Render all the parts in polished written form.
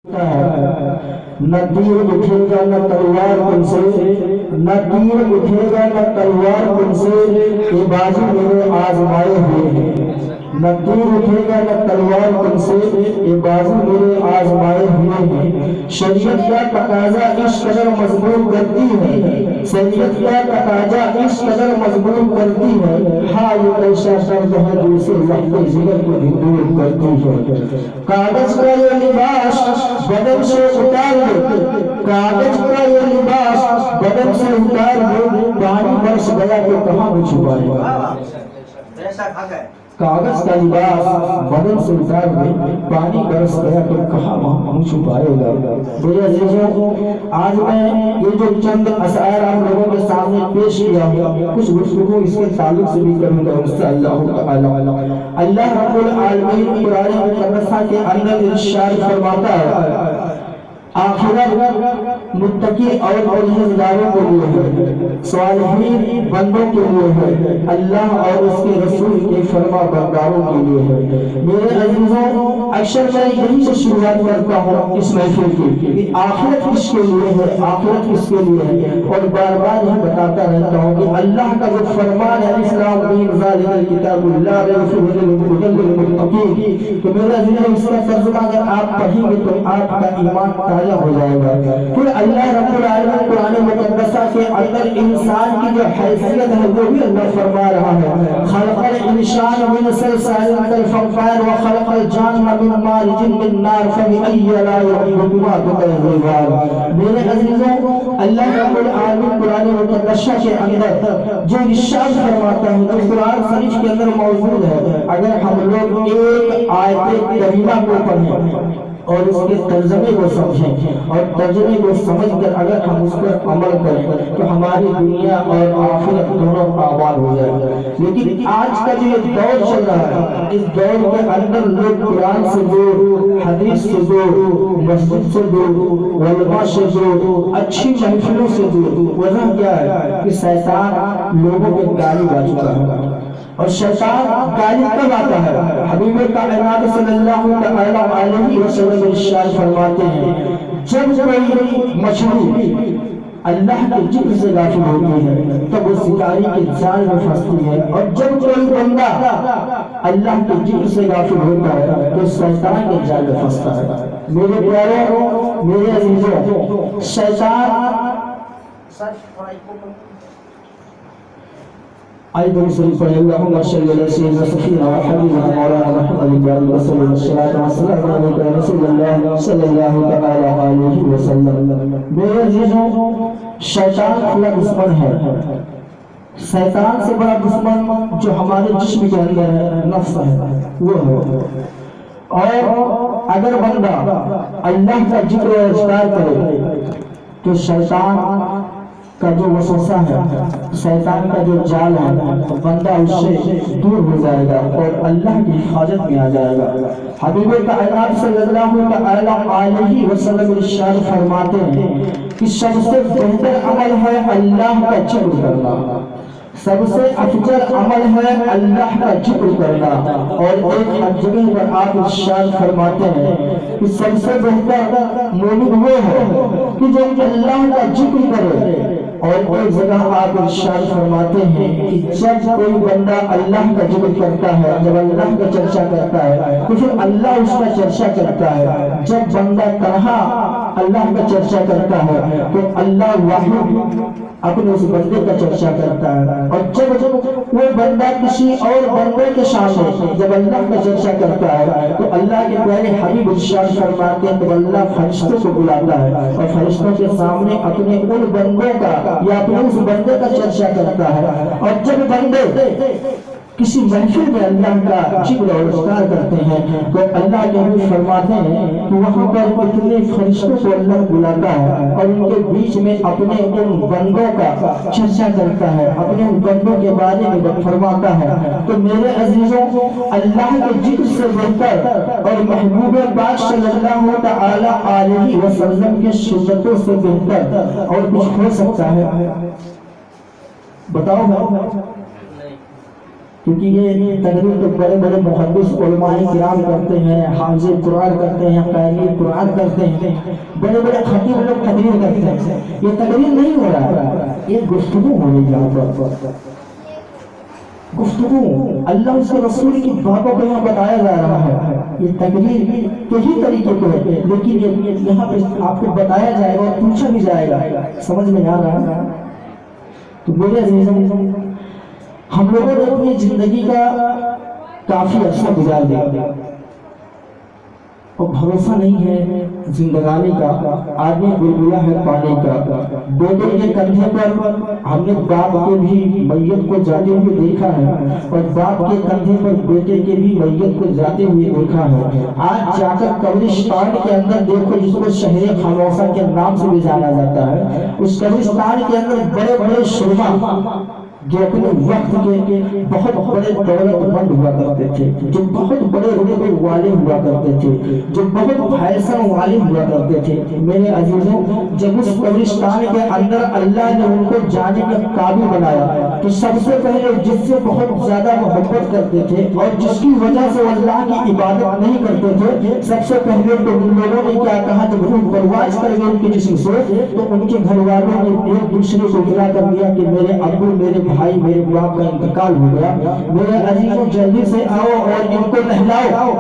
نہ تیر اٹھے گا نہ تلوار تم سے، نہ تیر اٹھے گا نہ تلوار تم سے، یہ بازو میرے آزمائے ہوئے ہیں۔ نہ تیر اٹھے گا نہ تلوار تم سے، یہ بازو میرے آزمائے ہوئے ہیں۔ شریعت کا تقاضا اس قدر مضبوط کرتی ہے، شریعت کا تقاضا اس قدر مضبوط کرتی ہے، ہاں یہ ایسا شرط ہے جو اسے وقت ذکر کو بھی دور کرتی ہے۔ کاغذ کا یہ لباس بدن سے اتار دو، کاغذ کا یہ لباس بدن سے اتار دو، پانی برس گیا تو کہاں میں چھپائے گا۔ کاغذ کا لباس بدن سے اتار دے، پانی برس گیا تو کہاں ہم چھپائے گا۔ میرے عزیزوں، آج میں یہ جو چند اشعار آپ لوگوں کے سامنے پیش کیا ہوں، کچھ گفتگو اس کے تعلق سے بھی کروں گا انشاءاللہ تعالی۔ اللہ رب العالمین قرآن مقدسہ کے اندر ارشاد فرماتا ہے، آخرت متقی اور پرہیزگاروں کے لیے ہے، صالحین بندوں کے لیے ہے، اللہ اور اس کے رسول کے فرما برداروں کے لیے ہے۔ میرے عزیزوں، اکثر میں یہی سے شروعات کرتا ہوں اس محفل کی کہ آخرت کس کے لیے ہے، آخرت کس کے لیے ہے، اور بار بار یہ بتاتا رہتا ہوں کہ اللہ کا جو فرمان ہے اسلام دین ذالک الکتاب لا ریب فیہ ھدی للمتقین، تو میرے عزیزوں اس کا ترجمہ اگر آپ پڑھیں گے تو آپ کا ایمان تازہ ہو جائے گا۔ پھر اللہ رب العالمین قرآن مقدسہ کے اندر انسان کی جو حیثیت ہے وہ بھی اللہ فرما رہا ہے، خلق الانسان من صلصال کالفخار وخلق الجان من مارج من نار فبأي آلاء ربكما تكذبان۔ میرے عزیزوں، اللہ رب العالمین قرآن مقدسہ کے اندر جو ارشاد فرماتا ہے جو قرآن شریف کے اندر موجود ہے، اگر ہم لوگ ایک آیت کریمہ کو پڑھیں اور اس کے ترجمے کو سمجھیں اور ترجمے کو سمجھ کر اگر ہم اس پر عمل کریں تو ہماری دنیا اور آخرت دونوں آباد ہو جائے گا۔ لیکن آج کا جو یہ دور چل رہا ہے، اس دور کے اندر لوگ قرآن سے دور، حدیث سے دور، مسجد سے دور، علماء سے دور، اچھی محفلوں سے دور۔ وجہ کیا ہے کہ شیطان لوگوں کے گالی با چکا ہے، اور شیطان گالی کب آتا ہے؟ حبیب کائنات صلی اللہ علیہ وسلم ارشاد فرماتے ہیں، جب کوئی مچھلی اللہ کے ذکر سے غافل ہوتی ہے تب وہ شکاری کے جال میں پھنستی ہے، اور جب کوئی بندہ اللہ کے ذکر سے غافل ہوتا ہے تو شیطان کے جال میں پھنستا ہے۔ میرے پیاروں، میرے عزیزوں، شیطان أيضا صلى الله وسلم على سيدنا سفينا وحبيبنا مولانا محمد وعلى وسلم الصلاة والسلام عليك يا رسول الله صلى الله تعالى عليه وسلم۔ میرے عزیزوں، شیطان بڑا دشمن ہے۔ شیطان سے بڑا دشمن جو ہمارے جسم کے اندر ہے، نفس ہے، وہ ہے۔ اور اگر بندہ اللہ کا ذکر و اذکار کرے تو شیطان کا جو وسوسہ ہے، شیطان کا جو جال ہے، بندہ اس سے دور ہو جائے گا اور اللہ کی حفاظت میں آ جائے گا۔ حبیب کائنات صلی اللہ علیہ وسلم ارشاد فرماتے ہیں کہ سب سے بہتر عمل ہے اللہ کا ذکر کرنا، سب سے افضل عمل ہے اللہ کا ذکر کرنا۔ اور ایک جگہ پر آپ ارشاد فرماتے ہیں کہ سب سے بہتر مومن وہ ہے کہ جو اللہ کا ذکر کرے، اور ایک جگہ آپ ارشاد فرماتے ہیں کہ جب کوئی بندہ اللہ کا ذکر کرتا ہے، جب اللہ کا چرچا کرتا ہے تو پھر اللہ اس کا چرچا کرتا ہے۔ جب بندہ تنہا اللہ کا چرچا کرتا ہے تو اللہ واحد اپنے اس بندے کا چرچا کرتا ہے، اور جب وہ بندہ کسی اور بندے کے سامنے جب اللہ کا چرچا کرتا ہے تو اللہ کے پیارے حبیب ارشاد فرماتے ہیں تو اللہ فرشتوں کو بلاتا ہے اور فرشتوں کے سامنے اپنے ان بندوں کا یا اپنے اس بندے کا چرچا کرتا ہے۔ اور جب بندے کسی محفل میں اللہ کا ذکر اور اذکار کرتے ہیں تو اللہ کے حبیب فرماتے ہیں کہ وہاں پر اتنے فرشتوں کو اللہ بلاتا ہے اور ان کے بیچ میں اپنے ان بندوں کا چرچا کرتا ہے، اپنے ان بندوں کے بارے میں فرماتا ہے۔ تو میرے عزیزوں، اللہ کے ذکر سے بہتر اور محبوب پاک صلی اللہ تعالی علیہ وسلم کے سنتوں سے بہتر اور کچھ ہو سکتا ہے؟ بتاؤ کیونکہ یہ تقریر تو بڑے بڑے محدث علماء کرام کرتے ہیں، حافظ قرآن کرتے ہیں، قاری قرآن کرتے ہیں، بڑے بڑے خطیب لوگ تقریر کرتے ہیں. یہ تقریر نہیں ہو رہا ہے، یہ گفتگو ہو رہی ہے. گفتگو اللہ اس کے رسول کی باتوں کو یہاں بتایا جا رہا ہے. یہ تقریر یہی طریقے کو ہے، لیکن یہاں پہ آپ کو بتایا جائے گا اور پوچھا بھی جائے گا. سمجھ میں آ رہا ہے؟ تو میرے عزیزوں، ہم لوگوں نے اپنی زندگی کا کافی عرصہ گزار دیا اور بھروسہ نہیں ہے زندگانی کا. آدمی بلبلا ہے پانی کا. بیٹے کے کندھے پر ہم نے باپ کے بھی میت کو جاتے ہوئے دیکھا ہے اور باپ کے کندھے پر بیٹے کے بھی میت کو جاتے ہوئے دیکھا ہے. آج جا کر قبرستان کے اندر دیکھو، جس کو شہر خاموشہ کے نام سے بھی جانا جاتا ہے، اس قبرستان کے اندر بڑے بڑے شرما جو اپنے وقت کے بہت بڑے دولت مند ہوا کرتے تھے، جو بہت بڑے رتبے والے ہوا کرتے تھے، جو بہت فیصل والے ہوا کرتے تھے. میرے عزیزوں، جب اس قبرستان کے اندر اللہ نے ان کو جانے کے قابل بنایا تو سب سے پہلے جس سے بہت زیادہ محبت کرتے تھے اور جس کی وجہ سے اللہ کی عبادت نہیں کرتے تھے، سب سے پہلے تو ان لوگوں نے کیا کہا، جب روح پرواز کر گئے ان کے جسم سے تو ان کے گھر والوں نے ایک دوسرے کو اطلاع کر دیا کہ میرے ابو، میرے بھائی، میرے باپ کا انتقال ہو گیا. میرے عزیزوں، جلدی سے آؤ اور ان کو نہلاؤ.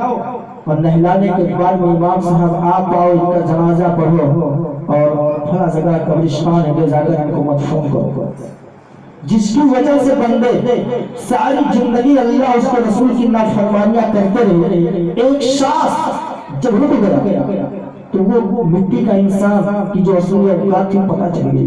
اور نہلانے کے بعد امام صاحب آپ آؤ، ان کا جنازہ پڑھو اور فلاں جگہ قبرستان ہے جا کر ان کو مدفون کرو. جس کی وجہ سے بندے ساری زندگی اللہ اس کے رسول کی نافرمانیاں کرتے رہے، ایک سانس جب رک گیا تو وہ مٹی کا انسان کی جو اصلی اوقات تھی پتہ چل گئی.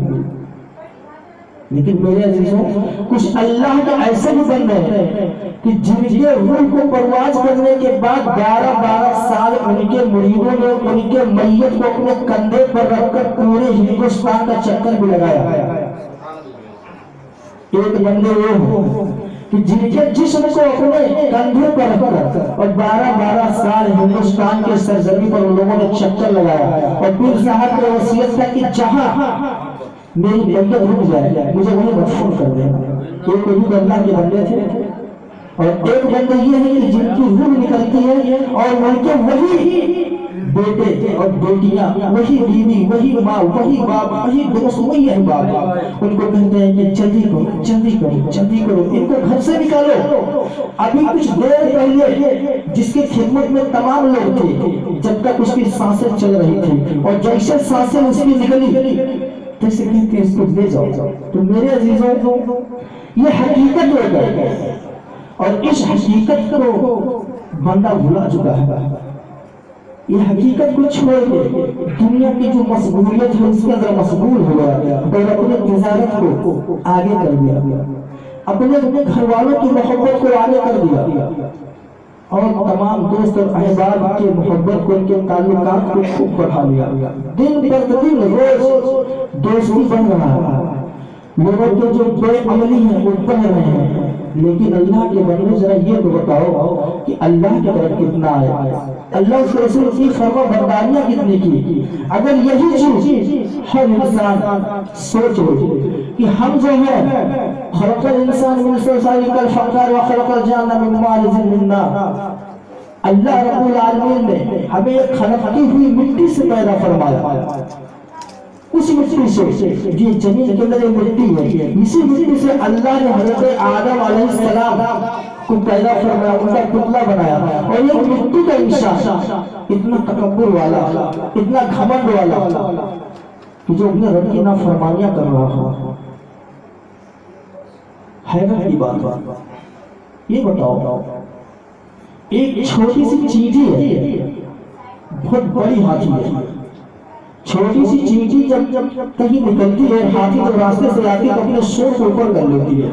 لیکن میرے عزیزوں، کچھ اللہ کے ایسے بھی بندے ہیں کہ جن کے روح کو پرواز کرنے کے بعد 12 سال ان کے مریدوں نے ان کے میت کو اپنے کندھے پر رکھ کر پورے ہندوستان کا چکر بھی لگایا. ایک بندے وہ ہو کہ جن کے جسم کو اپنے کندھے پر رکھ کر اور 12 سال ہندوستان کے سرزمین پر ان لوگوں نے چکر لگایا اور پیر صاحب نے وصیت کی کہ جہاں میری میت رک جائے مجھے وہیں مدفون کر دیں. ایک وجود اللہ کے بندے تھے اور ایک بندے یہ ہے کہ جن کی روح نکلتی ہے اور ان کے وہی بیٹے اور بیٹیاں، وہی بیوی، وہی ماں، وہی باپ، وہی دوست، وہی احباب ان کو کہتے ہیں کہ جلدی کرو، جلدی کرو، جلدی کرو، ان کو گھر سے نکالو. ابھی کچھ دیر پہلے جس کی خدمت میں تمام لوگ تھے، جب تک اس کی سانسیں چل رہی تھی اور جیسے سانسیں اس کی نکلی جیسے کہتے ہیں اس کو لے جاؤ. تو میرے عزیزوں، یہ حقیقت ہو گئی اور اس حقیقت کو بندہ بھلا چکا ہے. یہ حقیقت کو چھوڑ کے دنیا کی جو مشغولیت ہے اس کے اندر مشغول ہو گیا اور اپنے تجارت کو آگے کر دیا، اپنے گھر والوں کی محبت کو آگے کر دیا اور تمام دوست اور احباب کے محبت کو، ان کے تعلقات کو خوب بڑھا لیا. دن پر دن روز دوستی بن رہا ہے، لوگوں کے جو بے عملی ہیں وہ بڑھ رہے ہیں. لیکن اللہ کے بندے ذرا یہ تو بتاؤ کہ اللہ کی طرف کتنا آئے، اللہ اس رسول کی فرما برداریاں کتنی کی. اگر یہی چیز ہر انسان سوچے کہ ہم جو ہے خلق الانسان من صلصال کالفخار وخلق الجان من مارج من نار، اللہ رب العالمین نے ہمیں ایک خلقتی ہوئی مٹی سے پیدا فرمایا. اسی مٹی سے یہ زمین کے اندر مٹی ہے، اسی مٹی سے اللہ نے حضرت آدم علیہ السلام کو پیدا فرمایا، ان کا پتلا بنایا. اور یہ مٹی کا انسان اتنا تکبر والا، اتنا گھمنڈ والا کہ جو اپنے رب کی نافرمانیاں کر رہا ہو. حیرت کی بات یہ بتاؤ، ایک چھوٹی سی چیٹی ہے، بہت بڑی ہاتھی ہے. چھوٹی سی چیٹی جب کہیں نکلتی ہے، ہاتھی جب راستے سے آتی ہے تو اپنے سور کو اوپر کر لیتی ہے.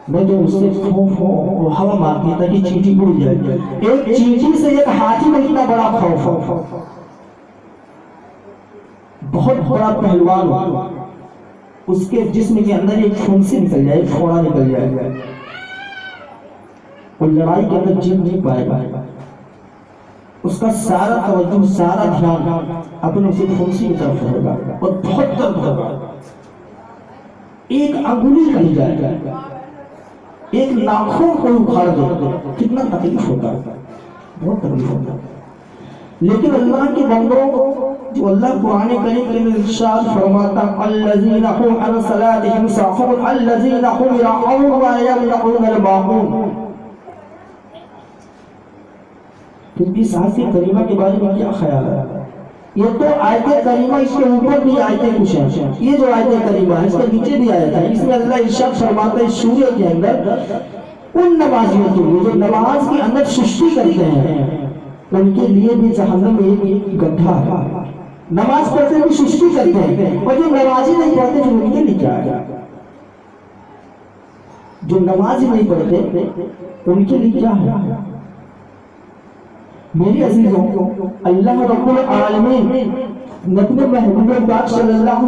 میں تو اس سے خوف ہوں، ہوا مارتی ہے تاکہ چیٹی اڑ جائے. ایک چیٹی سے ایک ہاتھی میں اتنا بڑا خوف ہو. بہت بڑا پہلوان ہو، اس کے جسم کے اندر ایک پھنسی نکل جائے، ایک پھوڑا نکل جائے، وہ لڑائی کے اندر جیت نہیں پائے گا. اس کا سارا توجہ، سارا دھیان اپنے اسی پھنسی کی طرف رہے گا اور بہت درد ہوگا. ایک انگلی کہیں جائے گا ایک ناخن کو اکھاڑ دے کتنا تکلیف ہوتا ہے، بہت تکلیف ہوتا ہے. لیکن اللہ کے بندوں جو اللہ قرآن کریم میں ارشاد فرماتا الذین هم عن صلاتهم ساہون الذین هم یراؤون ویمنعون الماعون. تو اس آیت کریمہ کے بارے میں کیا خیال ہے؟ یہ تو آیت کریمہ، اس کے اوپر بھی آیتیں کچھ ہیں. یہ جو آیت کریمہ ہے اس کے نیچے بھی آیت ہے، اس میں اللہ ارشاد فرماتا ہے سورہ کے اندر ان نمازیوں کے لیے جو نماز کے اندر سستی کرتے ہیں ان کے لیے بھی جہنم میں ایک گڈھا ہے. نماز پڑھتے بھی سستی کرتے ہیں، اور جو نمازی نہیں پڑھتے پھر ان کے لیے کیا ہے؟ جو نمازی نہیں پڑھتے ان کے لیے کیا ہے؟ میری عزیزوں، اللہ رب العالمین نبی محبوب پاک صلی اللہ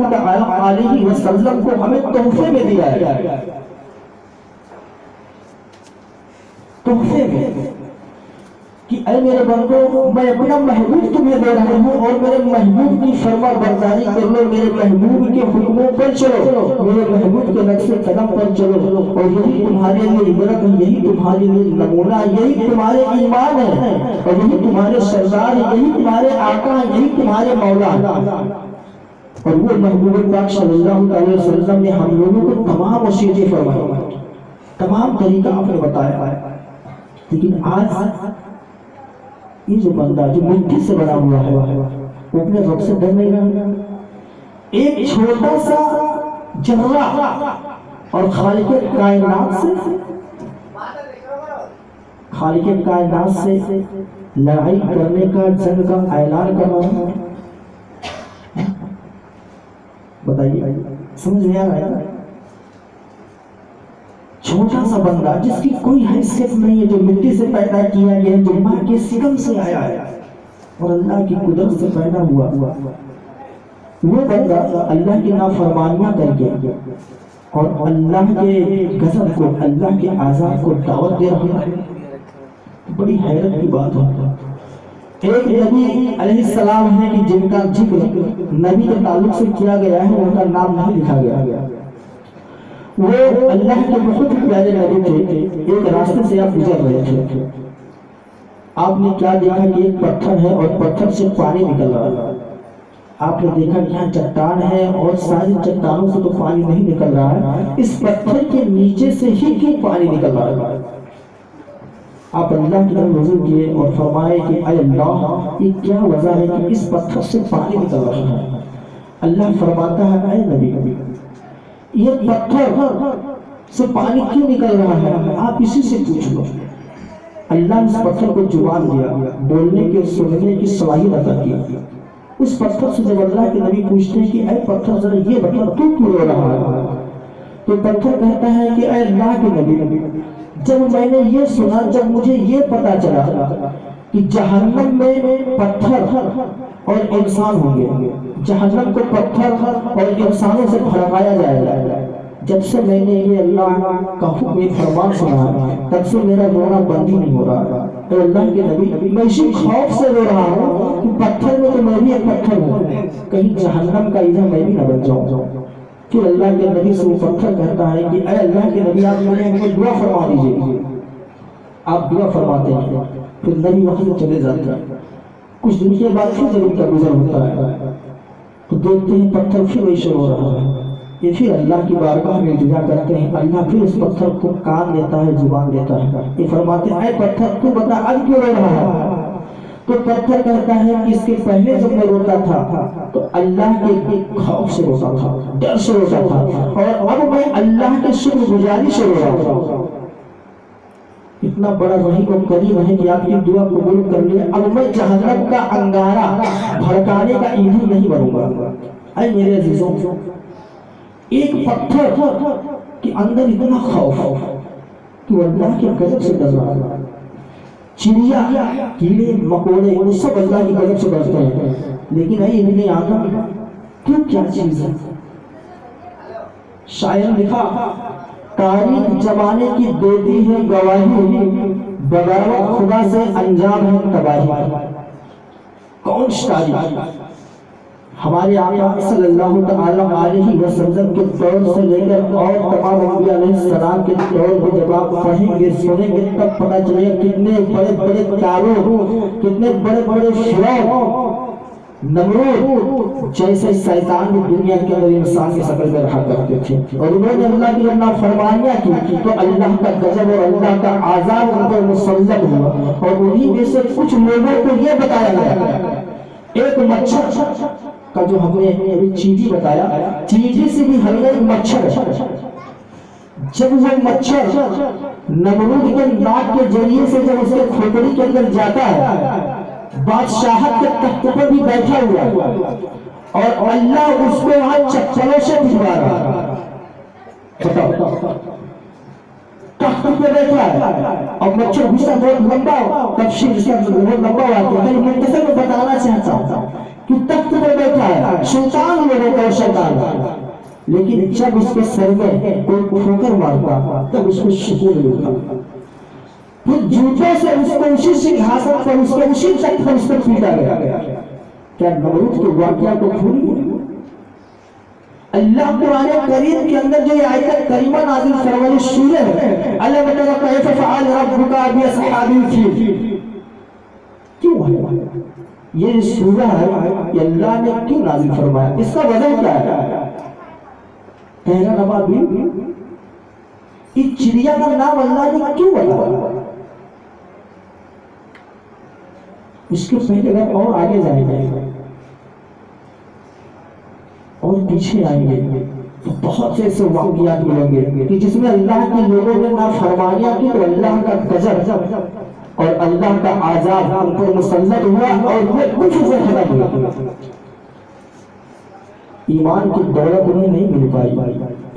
علیہ وسلم کو ہمیں تحفے میں دیا ہے، تحفے میں کہ اے میرے بندو میں اپنا محبوب تمہیں دے رہا ہوں اور میرے محبوب کی فرما برداری کر لو، میرے محبوب کے حکموں پر چلو، میرے محبوب کے نقش قدم پر چلو، اور یہی تمہارے لیے عبرت ہے، یہی تمہارے لیے نمونہ ہے، یہی تمہارے ایمان ہے، اور یہی تمہارے سردار ہے، یہی تمہارے آقا ہے، یہی تمہارے مولا ہے. اور وہ محبوب پاک صلی اللہ علیہ وسلم نے ہم لوگوں کو تمام وصیتیں فرمائی، تمام طریقہ آپ نے بتایا. لیکن آج یہ جو بندہ جو مٹی سے بنا ہوا ہے وہ اپنے رب سے ڈر نہیں رہا. ایک چھوٹا سا ذرہ اور خالق کائنات سے لڑائی کرنے کا، جنگ کا اعلان کرنا. بتائیے سمجھ میں آ رہا ہے؟ چھوٹا سا بندہ جس کی کوئی حیثیت نہیں ہے، جو مٹی سے پیدا کیا گیا ہے، جو ماں کے سکم سے آیا ہے اور اللہ کی قدرت سے پیدا ہوا، وہ بندہ اللہ کی نافرمانیاں کر کے اور اللہ کے غضب کو، اللہ کے عذاب کو دعوت دے رہا ہے. بڑی حیرت کی بات ہے. ایک نبی علیہ السلام ہے کہ جن کا ذکر نبی کے تعلق سے کیا گیا ہے، ان کا نام نہیں لکھا گیا. وہ اللہ کے بہت پیارے نبی تھے. ایک راستے سے آپ گزر رہے تھے، آپ نے کیا دیکھا کہ ایک پتھر ہے اور پتھر سے پانی نکل رہا ہے. آپ نے دیکھا کہ یہاں چٹان ہے اور ساری چٹانوں سے تو پانی نہیں نکل رہا ہے، اس پتھر کے نیچے سے ہی کیوں پانی نکل رہا ہے؟ آپ اللہ کی طرف رجوع کیے اور فرمائے کہ اے اللہ یہ کیا وجہ ہے کہ اس پتھر سے پانی نکل رہا ہے؟ اللہ فرماتا ہے اے نبی یہ پتھر سے پانی کیوں نکل رہا ہے آپ اسی سے پوچھ لو. اللہ اس پتھر کو زبان دیا، بولنے کے سننے کی صلاحیت عطا کی. اس پتھر سے جب اللہ کے نبی پوچھتے ہیں کہ اے پتھر ذرا یہ بتا تو کیوں رو رہا ہے، تو پتھر کہتا ہے کہ اے اللہ کے نبی جب میں نے یہ سنا، جب مجھے یہ پتا چلا کہ جہنم میں پتھر اور انسان ہوں گے، جہنم کو پتھر اور انسانوں سے بھڑکایا جائے گا، جب سے میں نے یہ اللہ کا حکم فرمان سنا تب سے میرا رونا بند ہی نہیں ہو رہا. تو اللہ کے نبی میں اسی خوف سے رو رہا ہوں کہ پتھر میں تو میں بھی ایک پتھر ہوں، کہیں جہنم کا ایندھن میں بھی نہ بن جاؤں. پھر اللہ کے نبی سے وہ پتھر کہتا ہے کہ اے اللہ کے نبی آپ میرے ہمیں دعا فرما دیجیے. آپ دعا فرماتے ہیں، پھر نبی وہاں سے چلے جاتے ہیں. کچھ دن کے بعد پھر جب ان کا گزر ہوتا ہے تو دیکھتے ہیں پتھر پھر ویسے رو رہا ہے. یہ پھر اللہ کی بارگاہ میں التجا کرتے ہیں، اللہ پھر اس پتھر کو کان دیتا ہے، زبان دیتا ہے. یہ فرماتے ہیں اے پتھر تو بتا اب کیوں رو رہا ہے؟ تو پتھر کہتا ہے کہ اس کے پہلے جب میں روتا تھا تو اللہ کے خوف سے روتا تھا، ڈر سے روتا تھا، اور اب میں اللہ کے شکر گزاری سے رو رہا ہوں. اتنا بڑا رحیم و کریم ہے کہ آپ کی دعا قبول کر لے. اب میں جہنم کا انگارہ بھڑکانے کا ایندھن نہیں بنوں گا. اے میرے عزیزوں، ایک پتھر کے اندر اتنا خوف کہ وہ اللہ کے غضب سے ڈر رہا ہے. چڑیا، کیڑے مکوڑے وہ سب اللہ کی غضب سے ڈرتے ہیں، لیکن اے ابن آدم تو کیا چیز ہے؟ شاعر لکھا تاریخ زمانے کی دیتی ہے گواہی، بغاوت خدا سے انجام ہے تباہی. کون سی تاریخ؟ ہمارے آقا صلی اللہ تعالی علیہ وسلم کے دور سے لے کر اور تمام انبیاء علیہ السلام کے دور میں جب آپ پڑھیں گے سنیں گے تب پتہ چلے گا کتنے بڑے بڑے تاروں، کتنے بڑے بڑے فرعون، نمرود جیسے شیطان بھی دنیا کے اندر انسان کی شکل میں رہا کرتے تھے، اور انہوں نے اللہ کی نافرمانیاں کی تو اللہ کا غضب اور اللہ کا عذاب ان پر مسلط ہوا، اور انہی میں سے کچھ لوگوں کو یہ بتایا گیا ایک مچھر کا جو ہم نے چینٹی بتایا، چینٹی سے بھی ہلکا مچھر، جب وہ مچھر نمرود کے ناک کے ذریعے سے جب اس کے کھوپڑی کے اندر جاتا ہے، بادشاہت کے تخت پر بھی بیٹھا ہوا اور اللہ اس کو وہاں چپلوں سے بھجوا رہا، بتاؤ تخت پہ بیٹھا ہے اور مچھر گھسا بہت لمبا، تفصیل اس کا بہت لمبا ہوا ہے، میں مختصر میں بتانا چاہتا ہوں کہ تخت پہ بیٹھا ہے شیطان لوگوں کا شیطان، لیکن جب اس کے سر میں کوئی ٹھوکر مارتا تب اس کو سکون ملتا، پھر جوتوں سے اس کو اسی سنگھاسن پر اس کے اسی تخت پر اس کو پیٹا گیا۔ کیا نمرود کے واقعہ کو بھول؟ اللہ قرآن کریم کے اندر جو آیت کریمہ نازل فرمائی سورہ ہے علم تر کیف فعل ربک باصحاب الفیل، کیوں ہے یہ سورہ ہے کہ اللہ نے کیوں نازل فرمایا، اس کا وجہ کیا ہے؟ تیرا نبابی اس چڑیا کا نام اللہ نے کیوں بتایا؟ اس کے پہلے اگر اور آگے جائیں گے اور پیچھے آئیں گے تو بہت سے ایسے واقعات ملیں گے کہ جس میں اللہ کے لوگوں نے نافرمانیاں کی تو اللہ کا غضب اور اللہ کا عذاب ان پر مسلط ہوا اور وہ کچھ سے ختم ہوا۔ ایمان کی دولت انہیں نہیں مل پائی،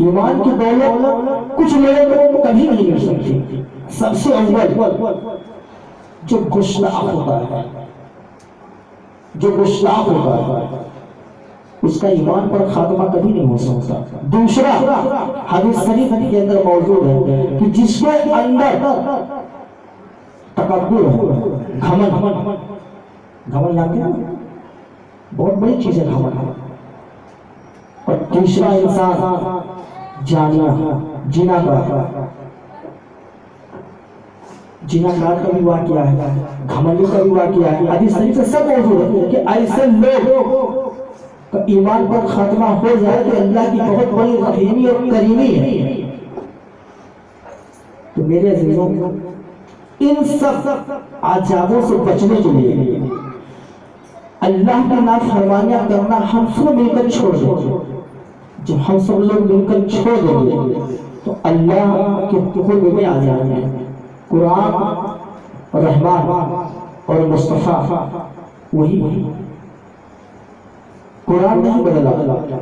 ایمان کی دولت کچھ لوگوں کو کبھی نہیں مل سکتی۔ سب سے اول جو گستاخ ہوتا ہے، جو گستاخ ہوتا ہے اس کا ایمان پر خاتمہ کبھی نہیں ہو سکتا۔ دوسرا حدیث شریف کے اندر موجود ہے کہ جس کے اندر تکبر ہے، گھمنڈ، گھمنڈ جانتے ہیں بہت بڑی چیز ہے گھمنڈ، اور تیسرا انسان جناکار کا بھی واقعہ ہے، گھمنڈی کا بھی واقعہ ہے، حدیث شریف سے سب موجود ہے کہ ایسے لوگ تو ایمان پر خاتمہ ہو جائے تو اللہ کی بہت بڑی رحیمی اور کریمی ہے۔ تو میرے عزیزوں ان سب عذابوں سے بچنے کے لیے اللہ کی نافرمانیاں کرنا ہم سب مل کر چھوڑ دیں، جب ہم سب لوگ مل کر چھوڑ دیں گے تو اللہ کے قرب میں آ جائیں گے۔ قرآن رحمان اور مصطفیٰ وہی، قرآن نہیں بدلا،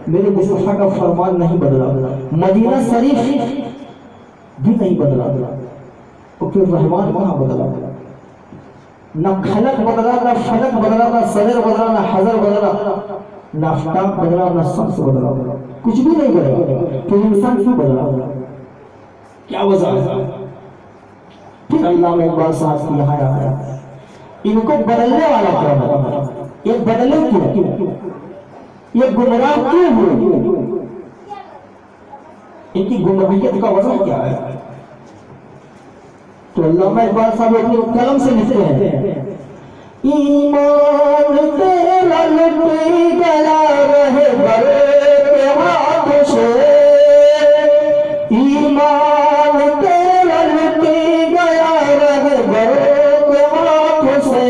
میرے مصطفیٰ کا فرمان نہیں بدلا، مدینہ شریف بھی نہیں بدلا، تو پھر رحمان کہاں بدلا؟ نہ خلق بدلا، نہ فلک بدلا، نہ صدر بدلا، نہ حضر بدلا، نہ آفتاب بدلا، نہ شمس بدلا، کچھ بھی نہیں بدلا، تو انسان کیوں بدلا؟ کیا وجہ ہے؟ پھر اللہ میں ایک بات ساتھ کی آیا ان کو بدلنے والا کون ہے؟ یہ بدلے کیوں؟ یہ گمراہ کیوں ہوئے؟ ان کی گمراہیت کا وجہ کیا ہے؟ تو علامہ اقبال صاحب اپنے قلم سے لکھتے ہیں ایمان تیرا لٹی گیا رہبر کے ہاتھ سے، ایمان تیرا لٹی گیا رہبر کے ہاتھ سے،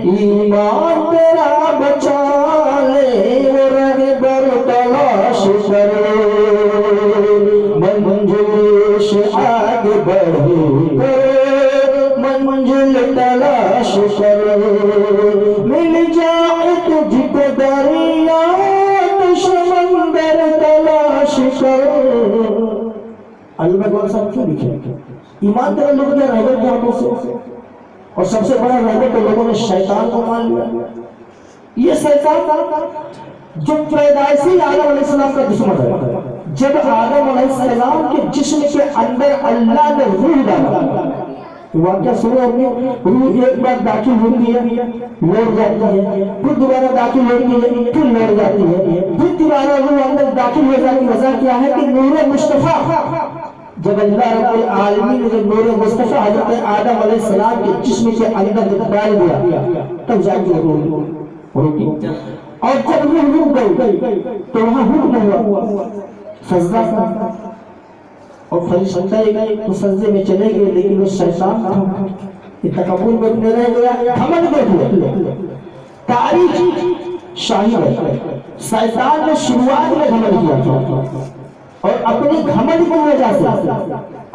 ایمان تیرا بچا منزل سے آگے بڑھے منزل تلاش کر، مل جائے تجھ کو دریا سمندر تلاش کر۔ علامہ اقبال صاحب کیوں لکھے؟ ایمان تیرا لوگ نے رہبر کے ہاتھوں سے، اور سب سے بڑا رہبر تو لوگوں نے شیطان کو مان لیا۔ یہ شیطان جو پیدائشی آدم علیہ السلام کا دشمن ہے، جب آدم علیہ السلام کے جسم کے اندر اللہ نے روح ڈالا، واقعہ سنو اپنے، روح ایک بار داخل ہوتی ہے لوٹ جاتی ہے، پھر دوبارہ داخل ہوتی ہے پھر لوٹ جاتی ہے، پھر دوبارہ روح اندر داخل ہو جاتی ہے۔ وجہ کیا ہے کہ نور مصطفیٰ، جب اللہ رب العالمین نے نور مصطفیٰ حضرت آدم علیہ السلام کے جسم کے اندر ڈال دیا تب جا کے روح روکی، اور جب روح رک گئی تو وہاں حکم ہوا سجدہ کا، اور فرشتہ تو سجدے میں چلے گئے، لیکن وہ شیطان تھا تکبر میں اپنے رہ گیا، گھمنڈ میں تھے۔ تاریخ شاہد ہے شیطان نے شروعات میں گھمنڈ کیا تھا، اور اپنی گھمنڈ کی وجہ سے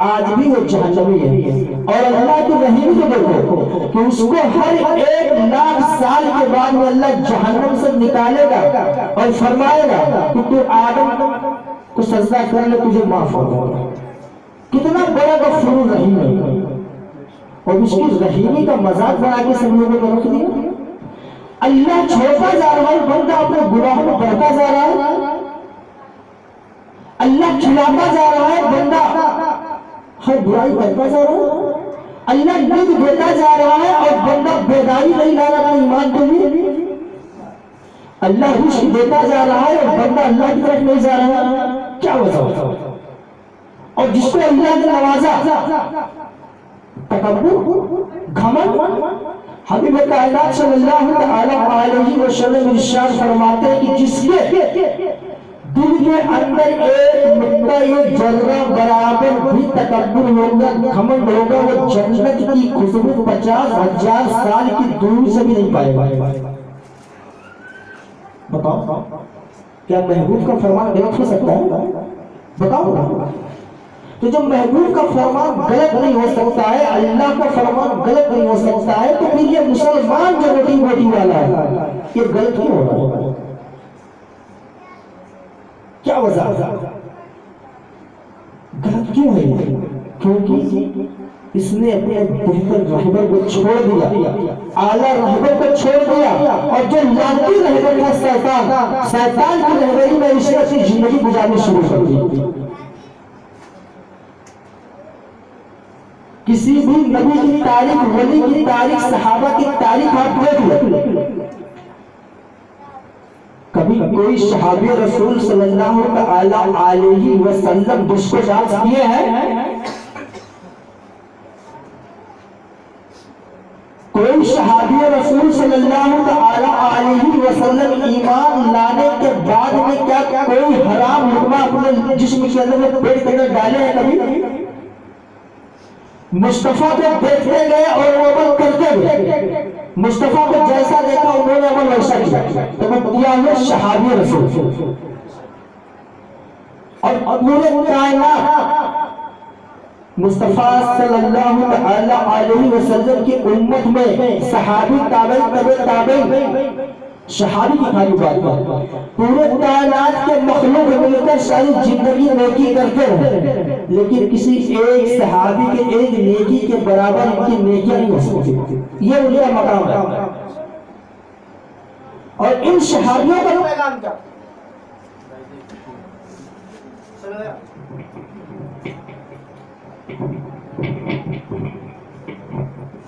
آج بھی وہ جہنمی ہے۔ اور اللہ کی رحیم کو دیکھو کہ اس کو ہر 1,00,000 سال کے بعد میں اللہ جہنم سے نکالے گا اور فرمائے گا کہ تو آدم کو سجدہ کر لے، تجھے معاف ہوگا۔ کتنا بڑا غفور رحیم ہے، اور اس کی رحیمی کا مذاق بنا کے سب لوگوں کو رکھ دیا۔ اللہ چھوڑتا جا رہا ہے، بندہ اپنے گناہوں میں بڑھتا جا رہا ہے، اللہ کھلاتا جا رہا ہے، بندہ ہر برائی کرتا جا رہا ہے، اللہ نیند دیتا جا رہا ہے اور بندہ بیداری نہیں لا رہا ایمان کے لیے، اللہ رزق دیتا جا رہا ہے اور بندہ اللہ کی طرف نہیں جا رہا ہے۔ کیا وجہ؟ اور جس کو اللہ نے نوازا تکبر گھمنڈ، حبیب کائنات صلی اللہ علیہ وسلم ارشاد فرماتے ہیں کہ جس کے دل کے اندر ایک نقطہ ذرہ برابر بھی تکبر ہوگا، گھمنڈ ہوگا، وہ جنت کی خوشبو 50,000 سال کی دور سے بھی نہیں پائے گا۔ بتاؤ کیا محبوب کا فرمان غلط ہو سکتا ہے؟ بتاؤ۔ تو جب محبوب کا فرمان غلط نہیں ہو سکتا ہے، اللہ کا فرمان غلط نہیں ہو سکتا ہے، تو پھر یہ مسلمان جو روٹی بوٹی والا ہے یہ غلط کیوں ہو رہا ہے؟ کیا وجہ؟ غلط کیوں ہے؟ کیونکہ اس نے اپنے بہتر رہبر کو چھوڑ دیا، اعلیٰ رہبر کو چھوڑ دیا، اور جو لاتی رہبر تھا شیطان کی رہبری میں اس نے اپنی زندگی گزارنی شروع کر دی۔ کسی بھی نبی کی تاریخ، ولی کی تاریخ، صحابہ کی تاریخ آپ دیکھ لیں، کبھی کوئی صحابی رسول صلی اللہ علیہ وسلم جس کو ڈانس کیے ہیں؟ کوئی صحابی رسول صلی اللہ علیہ وسلم ایمان لانے کے بعد میں کیا کوئی حرام لقمہ اپنے جسم کے اندر پیٹ کے اندر ڈالے ہیں؟ کبھی مصطفیٰ کو دیکھتے گئے اور وہ عمل کرتے گئے، مصطفیٰ کو جیسا دیکھا انہوں نے عمل ویسا کیا، تو وہ کیا ہے صحابی رسول۔ اور پورے کائنات مصطفیٰ صلی اللہ علیہ وسلم کی امت میں صحابی تابعین صحابی کی خالی بات ہے، پورے کائنات کے مخلوق مل کر ساری زندگی نیکی کرتے ہیں، لیکن کسی ایک صحابی کے ایک نیکی کے برابر ان کی نیکیاں نہیں ہو سکتی، یہ ان کا مقام ہے۔ اور ان صحابیوں کا پیغام کیا؟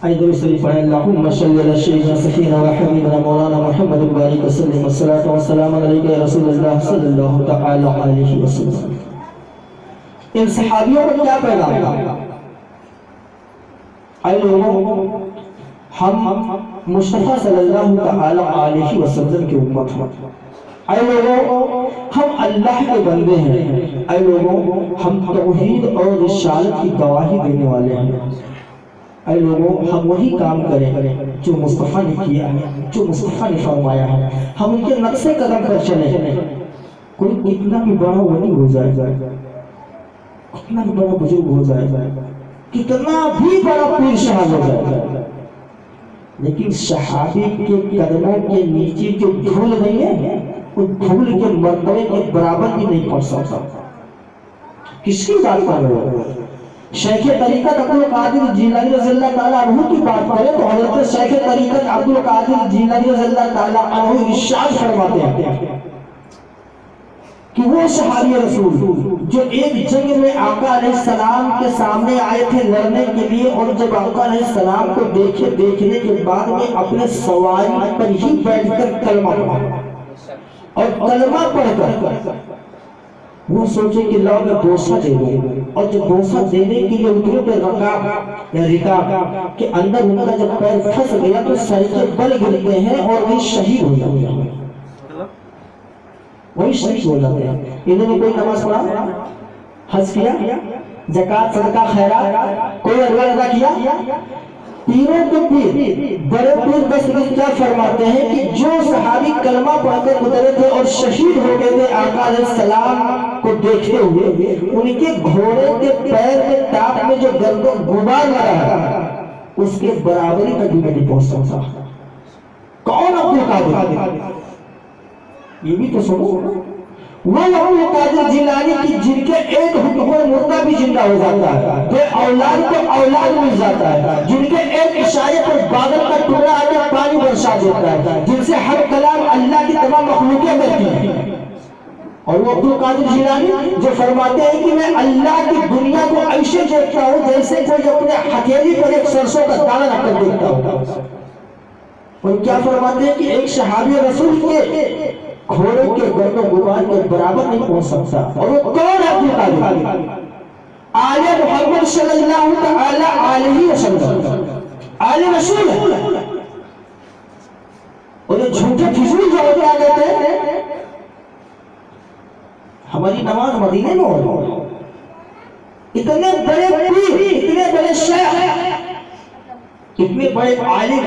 ایدر صلی اللہم صلی اللہ سیدنا سفینا و حبیبنا مولانا محمد بارک وسلم والصلاة والسلام علیکہ یا رسول اللہ صلی اللہ تعالی علیہ وسلم۔ ان صحابیوں کا کیا پیغام تھا؟ اے لوگوں، ہم مصطفیٰ صلی اللہ تعالی علیہ وسلم کی امت ہیں، اے لوگوں ہم اللہ کے بندے ہیں، اے لوگوں ہم توحید اور رسالت کی گواہی دینے والے ہیں، اے لوگوں ہم وہی کام کریں جو مصطفیٰ نے کیا ہے، جو مصطفیٰ نے فرمایا ہے، ہم ان کے نقش قدم پر چلیں۔ کوئی کتنا بھی بڑا ولی ہو جائے، کتنا بھی بڑا بزرگ ہو جائے، کتنا بھی بڑا پیر صاحب ہو جائے، لیکن صحابی کے قدموں کے نیچے جو دھول نہیں ہے، اس دھول کے مرتبے کے برابر بھی نہیں پہنچ سکتا۔ کس کی بات کر رہے ہو؟ شیخ طریقت عبدالقادر جیلانی رضی اللہ تعالیٰ عنہ کی بات کریں تو حضرت شیخ طریقت عبدالقادر جیلانی رضی اللہ تعالیٰ عنہ ارشاد فرماتے ہیں کہ وہ صحابی رسول جو ایک جنگ میں آقا علیہ السلام کے سامنے آئے تھے لڑنے کے لیے، اور جب آقا علیہ السلام کو دیکھنے کے بعد میں اپنے سواری پر ہی بیٹھ کر کلمہ پڑھا، اور کلمہ پڑھ کر وہ سوچے کہ لاؤ میں بوسہ دے دوں، اور جب بوسہ دینے کے لیے اترے تو رکاب کے اندر ان کا جب پیر پھنس گیا تو سر کے بل گرتے ہیں اور وہ شہید ہو جاتے ہیں، وہی شہید ہو جاتے ہیں۔ انہوں نے کوئی نماز پڑھا، حج کیا، زکوٰۃ صدقہ خیرات کوئی عمل ادا کیا؟ پیروں کے پیر بڑے پیر دستگیر کیا فرماتے ہیں کہ جو صحابی کلمہ پڑھ کر گزرے تھے اور شہید ہو گئے تھے آقا علیہ السلام کو دیکھتے ہوئے، ان کے گھوڑے کے پیر کے ٹاپ میں جو گرد و غبار لگا ہے اس کے برابری تک بھی نہیں پہنچ سکتا۔ کون عبد القادر؟ یہ بھی تو سنو، وہ عبد القادر جیلانی کی جن کے ایک حکم پر مردہ بھی زندہ ہو جاتا ہے، بے اولاد کو اولاد مل جاتا ہے، جن کے ایک اشارے پر بادل کا ٹکڑا آ کے پانی برسا دیتا ہے، جن سے ہر کلام اللہ کی تمام مخلوقیں کرتی ہیں۔ اور وہ عبد القادر جیلانی جو فرماتے ہیں کہ میں اللہ کی دنیا کو ایسے دیکھتا ہوں جیسے کوئی اپنے ہتھیلی پر ایک سرسوں کا دانہ رکھ کر دیکھتا ہوں۔ اور کیا فرماتے ہیں کہ ایک صحابی رسول کے گھوڑے کے گرد و غبار کے برابر نہیں پہنچ سکتا، اور وہ کون ہے؟ عبد القادر آل محمد صلی اللہ تعالی علیہ وسلم، آل رسول ہے۔ اور یہ جھوٹے فضول جو ہوتے آ گئے تھے، ہماری نماز مدینے میں ہو، اتنے بڑے پیر، اتنے بڑے شیخ، اتنے بڑے عالم،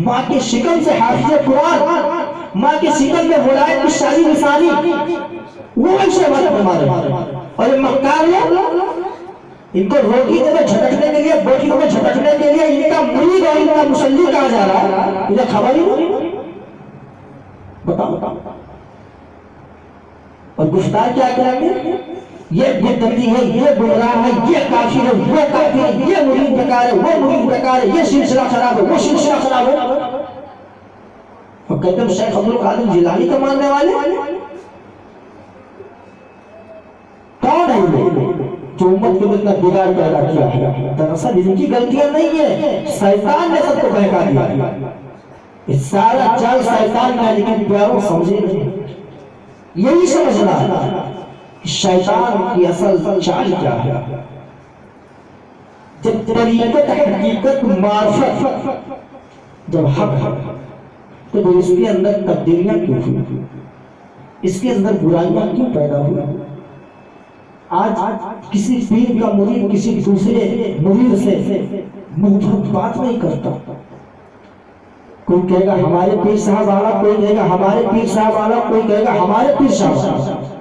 ماں کے شکم سے حافظ قرآن، ماں کے شکم میں ولایت کی شادی نثانی، وہ ایسے بات فرما رہے ہیں۔ اور یہ مکار لوگ ان کو روٹی دے میں جھٹکنے کے لیے، بوٹیوں میں جھٹکنے کے لیے ان کا مرید اور ان کا مسلی کہا جا رہا ہے، مجھے خبر ہی نہیں۔ بتاؤ، اور گفتار کیا کریں گے؟ یہ بدعتی ہے، یہ گمراہ ہے، یہ کافر ہے، وہ کافر ہے، یہ مرید بیکار ہے، وہ مرید بیکار ہے، یہ سلسلہ خراب ہے، وہ سلسلہ خراب ہے۔ اور کہتے ہیں شیخ عبد القادر جیلانی کو ماننے والے کون ہے جو امت کے اتنا بگاڑ پیدا کیا ہے؟ دراصل ان کی غلطیاں نہیں ہے، شیطان نے سب کو بہکا دیا، یہ سارا جال شیطان کا، لیکن پیاروں سمجھے نہیں، یہی سمجھنا شیطان کی اصل چال کیا ہے۔ جب طریقت حقیقت معرفت جب حق ہے تو اس کے اندر تبدیلیاں کیوں ہوئی، اس کے اندر برائیاں کیوں پیدا ہوئی؟ آج کسی پیر کا مرید کسی دوسرے مرید سے محبت بات نہیں کرتا، کوئی کہے گا ہمارے پیر صاحب والا، کوئی کہے گا ہمارے پیر صاحب والا، کوئی کہے گا ہمارے پیر صاحب۔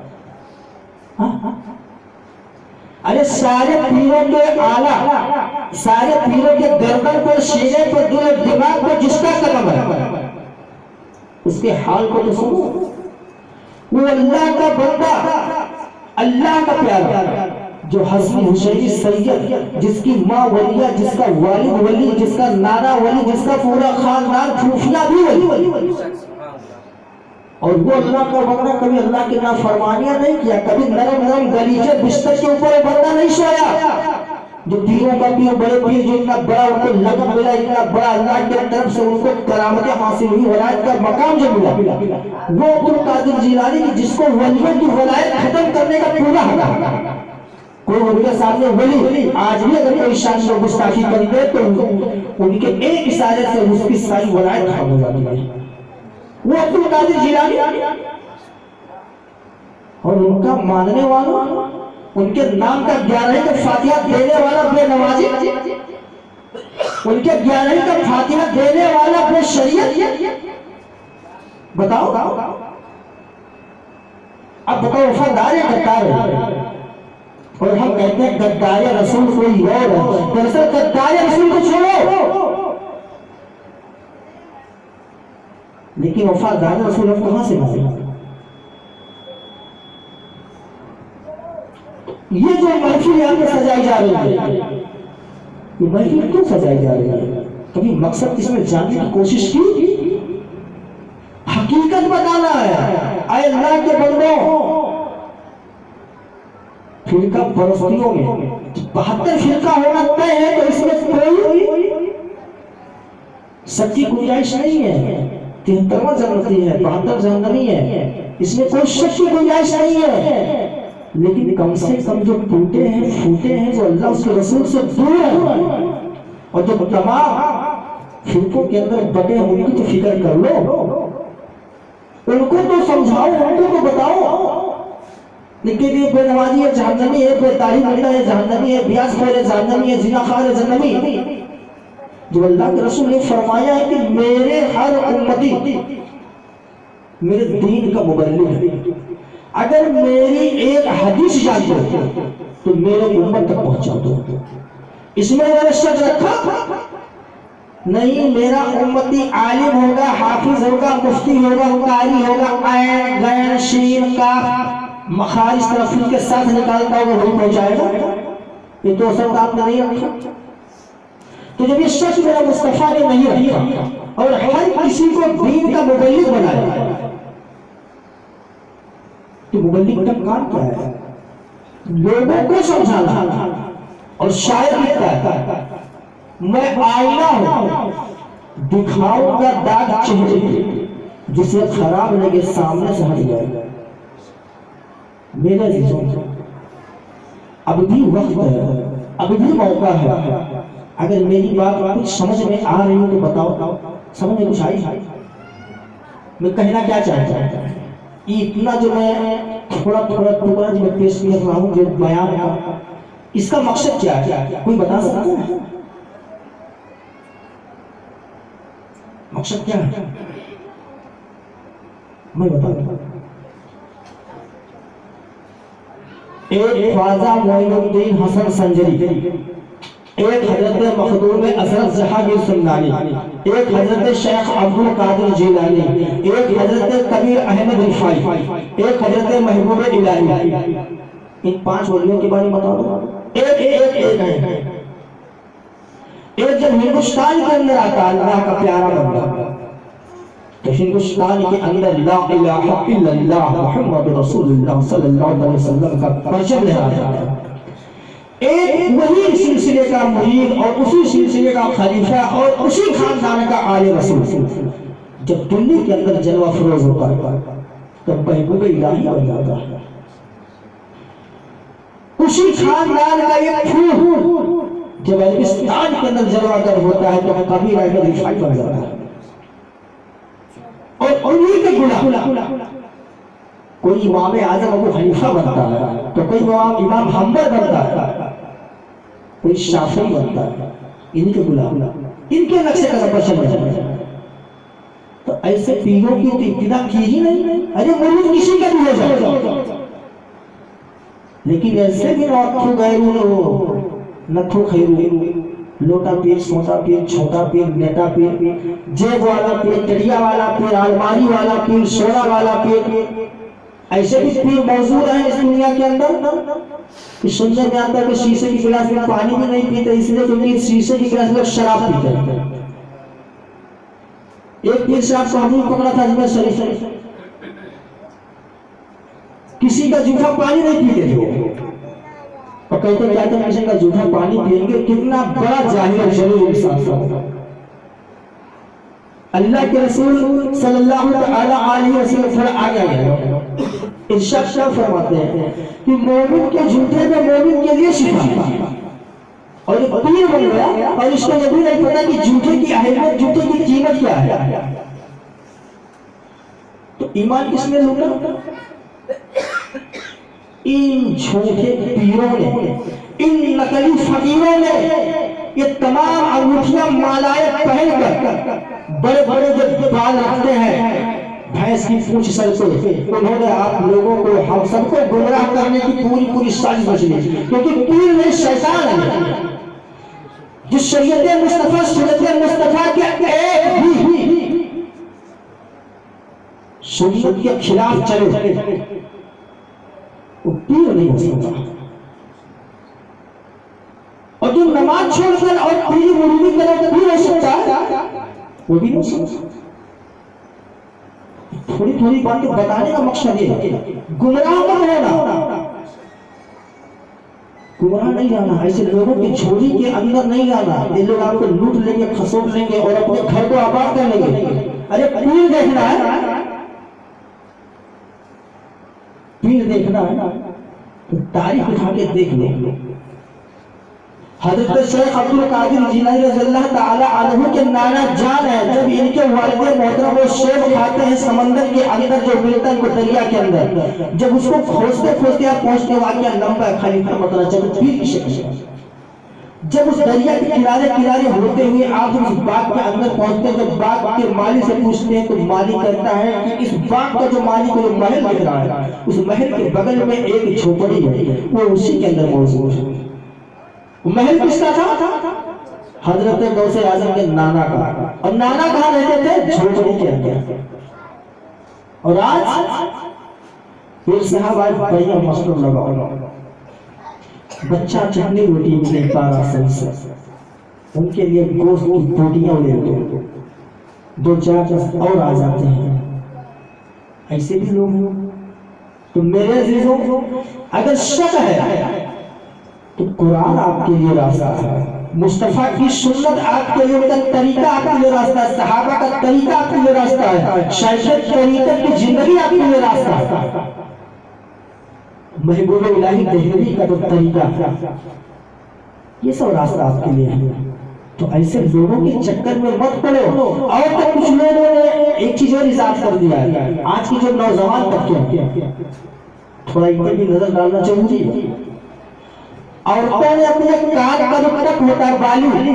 ارے سارے پیروں کے آلہ، سارے پیروں کے گردن پر، سینے پر، دل اور دماغ پر جس کا قدم ہے اس کے حال کو تو سنو۔ وہ اللہ کا بندہ، اللہ کا پیارا، جو حسن حسینی سید، جس کی ماں ولیہ، جس کا والد ولی، جس کا نانا ولی، جس کا پورا خاندان پھوپھیاں بھی ولی، اور وہ اللہ کا بندہ کبھی اللہ کی نافرمانیاں نہیں کیا، کبھی نرم نرم گلیچے بستر کے اوپر بندہ نہیں سویا۔ جو پیروں کا پیر، بڑے پیر، جو اتنا بڑا ان کو لقب ملا، اتنا بڑا اللہ کی طرف سے ان کو کرامتیں حاصل ہوئی، ولایت کا مقام جو ملا، وہ عبد القادر جیلانی کی جس کو ولیوں کی ولایت ختم کرنے کا پورا حق ہے۔ کوئی ان کے سامنے ولی آج بھی اگر کوئی شان میں گستاخی کر دے تو ان کے ایک اشارے سے اس کی ساری ولایت ختم ہو جاتی ہے۔ وہ عبد القادر جیلانی اور ان کا ماننے والا، ان کے نام کا 11 کا فاتحہ دینے والا بے نمازی، ان کے 11 کا فاتحہ دینے والا بے شریعت، بتاؤ اب بتاؤ، وفادار یا غدار ہے؟ اور ہم کہتے ہیں غدار رسول کوئی اور ہے، دراصل غدار رسول کو چھوڑو، لیکن وفادار رسول ہم کہاں سے ملے؟ یہ جو محفل یہاں پہ سجائی جا رہی ہے، یہ محفل کیوں سجائی جا رہی ہے؟ کبھی مقصد اس میں جاننے کی کوشش کی؟ حقیقت بتانا ہے۔ اے اللہ کے بندوں، فرقہ پرستیوں میں 72 فرقہ ہونا طے ہے تو اس میں کوئی سچ کی گنجائش نہیں ہے. 73 جنتی ہے، 72 جہنمی ہے، اس میں کوئی شک کی گنجائش نہیں ہے. لیکن کم سے کم جو ٹوٹے ہیں پھوٹے ہیں، جو اللہ اس کے رسول سے دور ہیں، اور جو تمام فرقوں کے اندر بٹے ہیں ان کی تو فکر کر لو، ان کو تو سمجھاؤ، ان کو تو بتاؤ. لیکن یہ بے نمازی ہے جہنمی ہے، بے داڑھی منڈا ہے جہنمی ہے، بیاس خور ہے جہنمی ہے، زنا خوار ہے جہنمی. جو اللہ کے رسول نے فرمایا ہے کہ میرے ہر امتی میرے دین کا مبلغ ہے. اگر میری ایک حدیث جانتے ہو تو میرے امت تک پہنچا دو. اس میں میں نے شک رکھا نہیں. میرا امتی عالم ہوگا، حافظ ہوگا، مفتی ہوگا، قاری ہوگا، عین غین شین کاف مخارج تلفظ کے ساتھ نکالتا ہوگا وہی پہنچائے گا. یہ تو اصل آپ نے نہیں رکھا. تو جب یہ شخص میرا مصطفیٰ نے نہیں رکھا اور ہر کسی کو دین کا مبلغ بنایا، تو مبلغ کا کام کیا ہے؟ لوگوں کو سمجھانا. اور شاعر لکھتا ہے میں آئینہ ہوں، دکھاؤں گا داغ چہرے پہ، جسے خراب لگے سامنے سے ہٹ جائے. میرے عزیزوں اب بھی وقت ہے، اب بھی موقع ہے. اگر میری بات کچھ سمجھ میں آ رہی ہو تو بتاؤ. سمجھ میں کچھ آئی؟ میں کہنا کیا چاہتا ہوں؟ اتنا جو میں تھوڑا ٹکڑا جو میں پیش کر رہا ہوں، جو بیان ہے، اس کا مقصد کیا ہے؟ کوئی بتا سکتا ہے مقصد کیا ہے؟ میں بتا دوں. ایک خواجہ معین الدین حسن سنجری، ایک حضرت مخدوم اشرف جہانگیر سمنانی، ایک حضرت شیخ عبد القادر جیلانی، ایک حضرت کبیر احمد رفاعی، ایک حضرت محبوب الہی. ان 5 ولیوں کے بارے میں بتا دو. ایک ہے. ایک جب ہندوستان کے اندر آتا اللہ کا پیارا بندہ، تو ہندوستان کے اندر لا الہ الا اللہ محمد رسول اللہ صلی اللہ علیہ وسلم کا پرچم لہراتا ہے. ایک وہی سلسلے کا مرید اور اسی سلسلے کا خلیفہ اور اسی خاندان کا آل رسول جب دلی کے اندر جلوہ فروز ہوتا ہے تو محبوب الہی بن جاتا ہے. اسی خاندان کا ایک پھول جب عربستان کے اندر جلوہ گر ہوتا ہے تو کبیر احمد رفاعی بن جاتا ہے. اور انہی کے گناہ کوئی امام اعظم ابو حنیفہ بنتا ہے تو کوئی امام حنبل بنتا ہے، کوئی شافعی بنتا ہے. ان کے غلام، ان کے نقشے کا سفر چل رہا ہے. تو ایسے پیروں کی تو ابتدا کی ہی نہیں. ارے مرید کسی کا بھی ہو جائے، لیکن ایسے بھی نتھو غیرو نتھو خیرو، لوٹا پیر، سوٹا پیر، چھوٹا پیر، نیٹا پیر، جیب والا پیر، ٹڑیا والا پیر، الماری والا پیر، سوڑا والا پیر، ایسے بھی پیر موجود ہیں اس دنیا کے اندر. سننے میں آتا ہے کہ شیشے کی گلاس میں پانی بھی نہیں پیتے، اس لیے کہ شیشے کی گلاس میں شراب پیتے ہیں. ایک پیر صاحب کو ہم نے پکڑا تھا اجمیر شریف، کسی کا جھوٹا پانی نہیں پیتے تھے، اور کہتے ہیں کسی کا جھوٹا پانی پئیں گے کتنا بڑا جاہل اور جلیل انسان ہوگا. اللہ کے رسول صلی اللہ علیہ وسلم پھر آگے گئے ارشاد کیا فرماتے ہیں کہ مومن کے جھوٹے میں مومن کے لیے شفا ہے. اور یہ پیر بن گیا اور اس کو یہ بھی نہیں پتا کہ جھوٹے کی اہمیت، جھوٹے کی قیمت کیا ہے. تو ایمان کس نے لوٹا؟ ان جھوٹے پیروں نے، ان نقلی فقیروں نے یہ تمام انگوٹھیاں مالائے پہن کر بڑے بڑے جو بال رکھتے ہیں بھینس کی پونچھ سر پہ، انہوں نے آپ لوگوں کو، ہم سب کو گمراہ کرنے کی پوری سازش رچ لی. کیونکہ پیر نہیں شیطان ہے. جس شریعت مصطفیٰ سنت مصطفیٰ کے ایک بھی سنت کے خلاف چلے وہ پیر نہیں ہو سکتا. اور جو نماز چھوڑ کر اور پیری مریدی کرے تو پیر ہو سکتا ہے؟ وہ بھی نہیں ہو سکتا. تھوڑی باتیں بتانے کا مقصد یہ ہے گمراہ نہ ہونا. گمراہ نہیں جانا، ایسے لوگوں کی جھولی کے اندر نہیں جانا، یہ لوگ آپ کو لوٹ لیں گے، خسوٹ لیں گے اور اپنے گھر کو آباد کر لیں گے۔ ارے پیر دیکھنا ہے، پیر دیکھنا ہے تو تاریخ اٹھا کے دیکھ لو۔ حضرت شیخ عبد القادر جیلانی رضی اللہ تعالی عنہ کے نانا جان ہے، جب ان کے والد محترم وہ شیب کھاتے ہیں سمندر کے اندر جو ملتا ہے کو دریا کے اندر، جب اس کو کھوجتے کھوجتے آپ پہنچنے واقعہ لمبا ہے، خالی مطلب چلو پیر کی شکل ہے۔ جب اس دریا کے کنارے کنارے ہوتے ہوئے آپ اس باغ کے اندر پہنچتے ہیں، جب باغ کے مالی سے پوچھتے ہیں تو مالی کہتا ہے کہ اس باغ کا جو مالی کو جو محل دکھ رہا ہے، اس محل کے بغل میں ایک جھوپڑی ہے، وہ اسی کے اندر موجود ہے۔ محل کس کا تھا؟ حضرت غوث اعظم کے نانا کا، اور نانا کہاں رہتے تھے؟ جھوپڑی کے اندر۔ اور آج پیر صاحب آج بڑھیا مسئلہ لگا، بچہ چٹنی روٹی بھی نہیں پا رہا صحیح سے، ان کے لیے گوشت کی بوٹیاں لے دو، دو چار اور آ جاتے ہیں، ایسے بھی لوگ ہیں۔ تو میرے عزیزوں، اگر شک ہے تو قرآن آپ کے لیے راستہ ہے، مصطفیٰ کی سنت آپ کے لیے طریقہ آپ کے لیے راستہ ہے، صحابہ کا طریقہ آپ کے لیے راستہ ہے، شیخ طریقہ کی زندگی آپ کے لیے راستہ ہے، محبوب الہی دہلوی کا جو طریقہ ہے، یہ سب راستہ آپ کے لیے ہے۔ تو ایسے لوگوں کے چکر میں مت پڑو۔ اور تک کچھ لوگوں نے ایک چیز اور اضافہ کر دیا ہے، آج کی جو نوجوان طبقے ہیں، تھوڑا ان پر بھی نظر ڈالنا چاہیے۔ عورتوں نے اپنے کان کا جو ٹک ہوتا ہے بالی،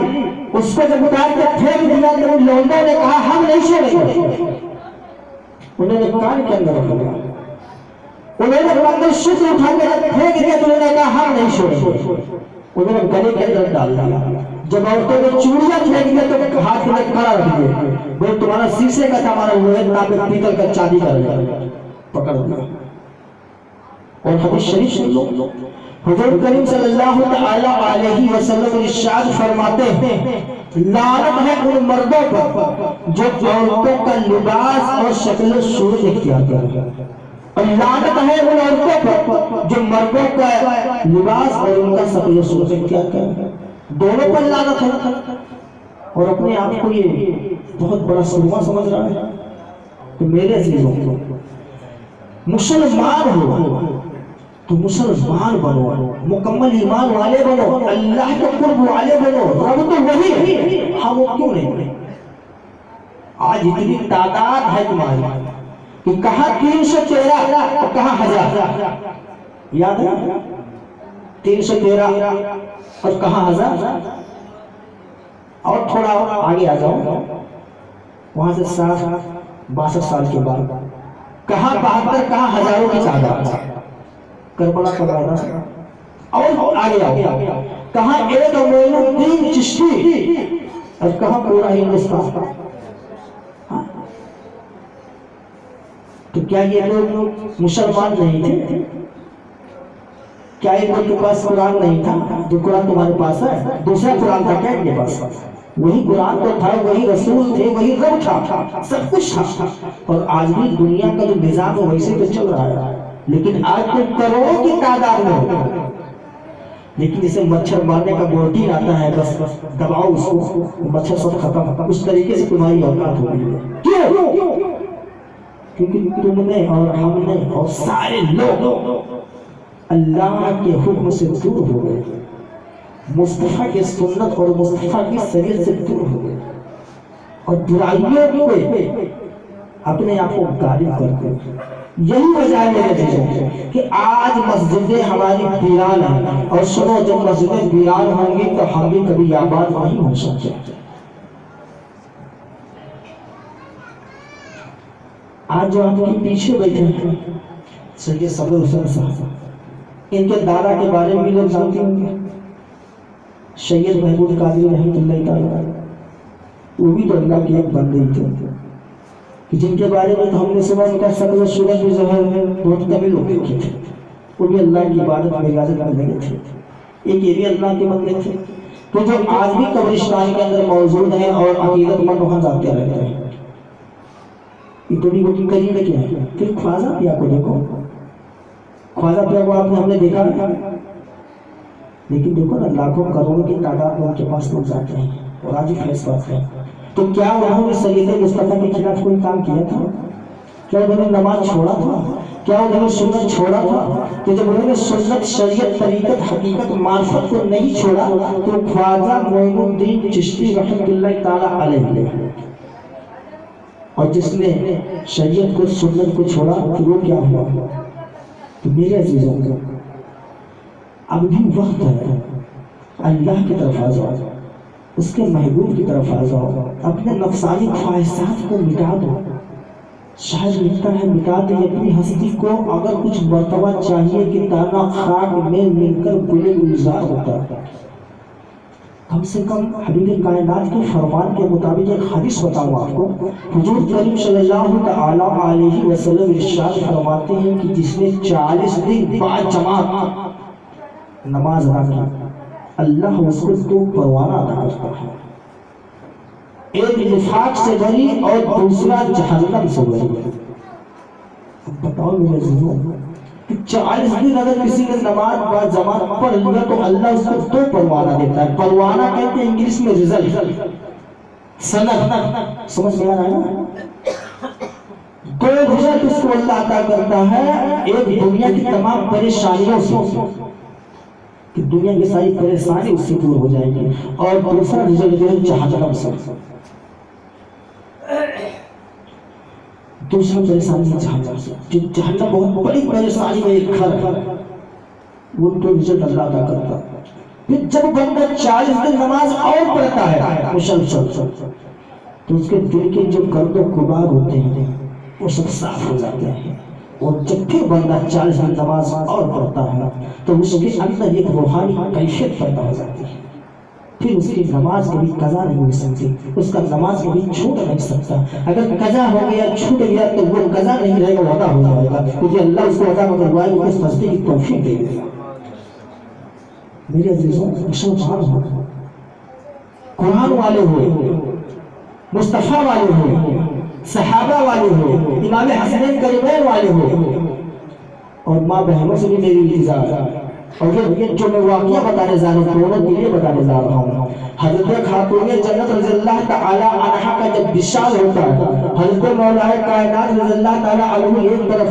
اس کو جب اتار کے پھینک دیا تو ان لوگوں نے کہا ہم نہیں چھوڑیں گے، انہوں نے کان کے اندر رکھ دیا، انہوں نے اپنا شکر اٹھا کے جب پھینک دیا تو انہوں نے کہا ہم نہیں چھوڑیں گے، انہوں نے گلے کے اندر ڈال دیا۔ جب عورتوں نے چوڑیاں پھینک دیا تو ہاتھ میں کھڑا رکھ دیا، بھائی تمہارا شیشے کا تھا، ہمارا لوہے تانبے پیتل کا چاندی کا پکڑ دیا۔ اور حدیث شریف سن لو، حضور کریم صلی اللہ تعالی علیہ وسلم ارشاد فرماتے ہیں، لعنت ہے ان مردوں پر جو عورتوں کا لباس اور شکل و صورت اختیار کرتے ہیں، اور لعنت ہے ان عورتوں پر جو مردوں کا لباس اور ان کا شکل و صورت اختیار کرتے ہیں، دونوں پر لعنت ہے۔ اور اپنے آپ کو یہ بہت بڑا سرما سمجھ رہا ہے۔ تو میرے عزیزوں، مسلمان ہو تو مسلمان بنو، مکمل ایمان والے بنو، اللہ کے قرب والے بنو، رب تو وہی ہے، ہم کیوں نہیں؟ آج اتنی تعداد ہے تمہاری کہ کہاں 313 اور کہاں 1000، یاد ہے 313 اور کہاں 1000؟ اور تھوڑا آگے آ جاؤ، وہاں سے 62 سال کے بعد کہاں 72، کہاں ہزاروں کی تعداد، کربلا پڑ رہا تھا۔ اور آگے آؤ، کہاں ایک معین الدین چشتی اور کہاں پورا ہندوستان۔ تو کیا یہ لوگ مسلمان نہیں تھے؟ کیا ان کے پاس قرآن نہیں تھا؟ جو قرآن تمہارے پاس ہے، دوسرا قرآن تھا کیا ان کے پاس؟ وہی قرآن تو تھا، وہی رسول تھے، وہی رب تھا، سب کچھ تھا۔ اور آج بھی دنیا کا جو نظام ہے ویسے تو چل رہا ہے، لیکن آج تو کروڑوں کی تعداد میں ہوتا ہے، لیکن جسے مچھر مارنے کا بورٹین آتا ہے، بس دباؤ اس کو، مچھر سب ختم، اس طریقے سے تمہاری اوقات ہو گئی ہے۔ کیوں؟ کیونکہ تم نے اور ہم نے اور سارے لوگ اللہ کے حکم سے دور ہو گئے، مصطفیٰ کی سنت اور مصطفیٰ کی شریعت سے دور ہو گئے، اور برائیوں پہ اپنے آپ کو غالب کرتے ہیں۔ یہی وجہ ہے میرے عزیزوں کہ آج مسجدیں ہماری ویران ہیں، اور سنو جب مسجدیں ویران ہوں گی تو ہم بھی کبھی آباد نہیں ہو سکتے۔ آج جو آپ کے پیچھے بیٹھے ہیں سید صدر حسین صاحب، ان کے دادا کے بارے میں بھی لوگ جانتے ہوں گے، سید محمود قادری رحمۃ اللہ تعالیٰ، وہ بھی تو اللہ کے ایک بندے تھے کہ جن کے بارے میں ہم نے سنا ان کا شکل و صورت بھی جو ہے بہت کمی لوگ دیکھے تھے، وہ بھی اللہ کی عبادت میں اجازت میں لگے تھے، ایک یہ بھی اللہ کے بندے تھے کہ جو آج بھی قبرستان کے اندر موجود ہیں اور عقیدت مند وہاں جاتے رہتے ہیں۔ یہ تو بھی وہ قریب ہے کیا ہے؟ پھر خواجہ پیا کو دیکھو، خواجہ پیا کو ہم نے دیکھا لیکن دیکھو نا لاکھوں کروڑوں کی تعداد میں ان کے پاس لوگ جاتے ہیں اور آج ہی فیصلہ کرتے ہیں. تو کیا انہوں نے سید مصطفیٰ کے خلاف کوئی کام کیا تھا؟ کیا انہوں نے نماز چھوڑا تھا؟ کیا انہوں نے سنت چھوڑا تھا؟ تو جب انہوں نے سنت، شریعت، طریقت، حقیقت، معرفت کو نہیں چھوڑا تو خواجہ معین الدین چشتی رحمۃ اللہ تعالی علیہ، اور جس نے شریعت کو، سنت کو چھوڑا تو وہ کیا ہوا؟ تو میرے عزیزوں کو اب بھی وقت ہے، اللہ کی طرف آ جاؤ، اس کے محبوب کی طرف آ جاؤ، اپنے نفسانی خواہشات کو مٹا دو. شاید لکھتا ہے مٹا دے اپنی ہستی کو اگر کچھ مرتبہ چاہیے کہ دانا خاک میں مل کر گلے گلزار ہوتا. کم سے کم حبیب کائنات کے فرمان کے مطابق ایک حدیث بتاؤں آپ کو. حضور کریم صلی اللہ تعالی علیہ وسلم ارشاد فرماتے ہیں کہ جس نے 40 دن بعد جماعت نماز ادا کی، اللہ اس کو 2 پروانہ عطا کرتا ہے، ایک نفاق سے بری اور دوسرا جہنم سے بری. بتاؤ میرے عزیزوں، 40 دن اگر کسی نے نماز با جماعت پڑھ لیا تو اللہ اس کو 2 پروانہ دیتا ہے. پروانہ کہتے ہیں انگلش میں رزلٹ، سند. سمجھ میں آ رہا ہے نا؟ 2 رزلٹ اس کو اللہ عطا کرتا ہے، ایک دنیا کی تمام پریشانیوں سے کہ دنیا کی ساری پریشانی اس سے دور ہو جائے گی، اور دوسرا رزلٹ جو ہے جہنم سے. دوسرا پریشانی جہنم سے، جہنم بہت بڑی پریشانی میں ایک گھر ہے، وہ تو رزلٹ اللہ عطا کرتا ہے. پھر جب بندہ 40 دن نماز اور پڑھتا ہے مسلسل تو اس کے دل کے جو گرد و غبار ہوتے ہیں وہ سب صاف ہو جاتے ہیں. اور جب پھر بندہ 40 دن نماز اور پڑھتا ہے تو اس کے اندر ایک روحانی کیفیت پیدا ہو جاتی ہے. پھر اس کی نماز کبھی قضا نہیں ہو سکتی، اس کا نماز کبھی چھوٹ نہیں سکتا. اگر قضا ہو گیا، چھوٹ گیا تو وہ قضا نہیں رہے گا، وہ ادا ہو جائے گا، کیونکہ اللہ اس کو ادا کروائے گا، اس مسجد کی توفیق دے گا. میرے عزیزوں، مسلمان ہو، قرآن والے ہوئے، مصطفیٰ والے ہوئے، صحابہ والے ہوئے، امام حسنین کریمین والے ہوئے، اور ماں بہنوں سے بھی میری التجا ہے. اور یہ جو میں واقعہ بتانے جا رہا ہوں دونوں کے لیے بتانے جا رہا ہوں. حضرت خاتون جنت رضی اللہ تعالی عنہا کا جب وصال ہوتا ہے، حضرت مولا کائنات رضی اللہ تعالی عنہ ایک طرف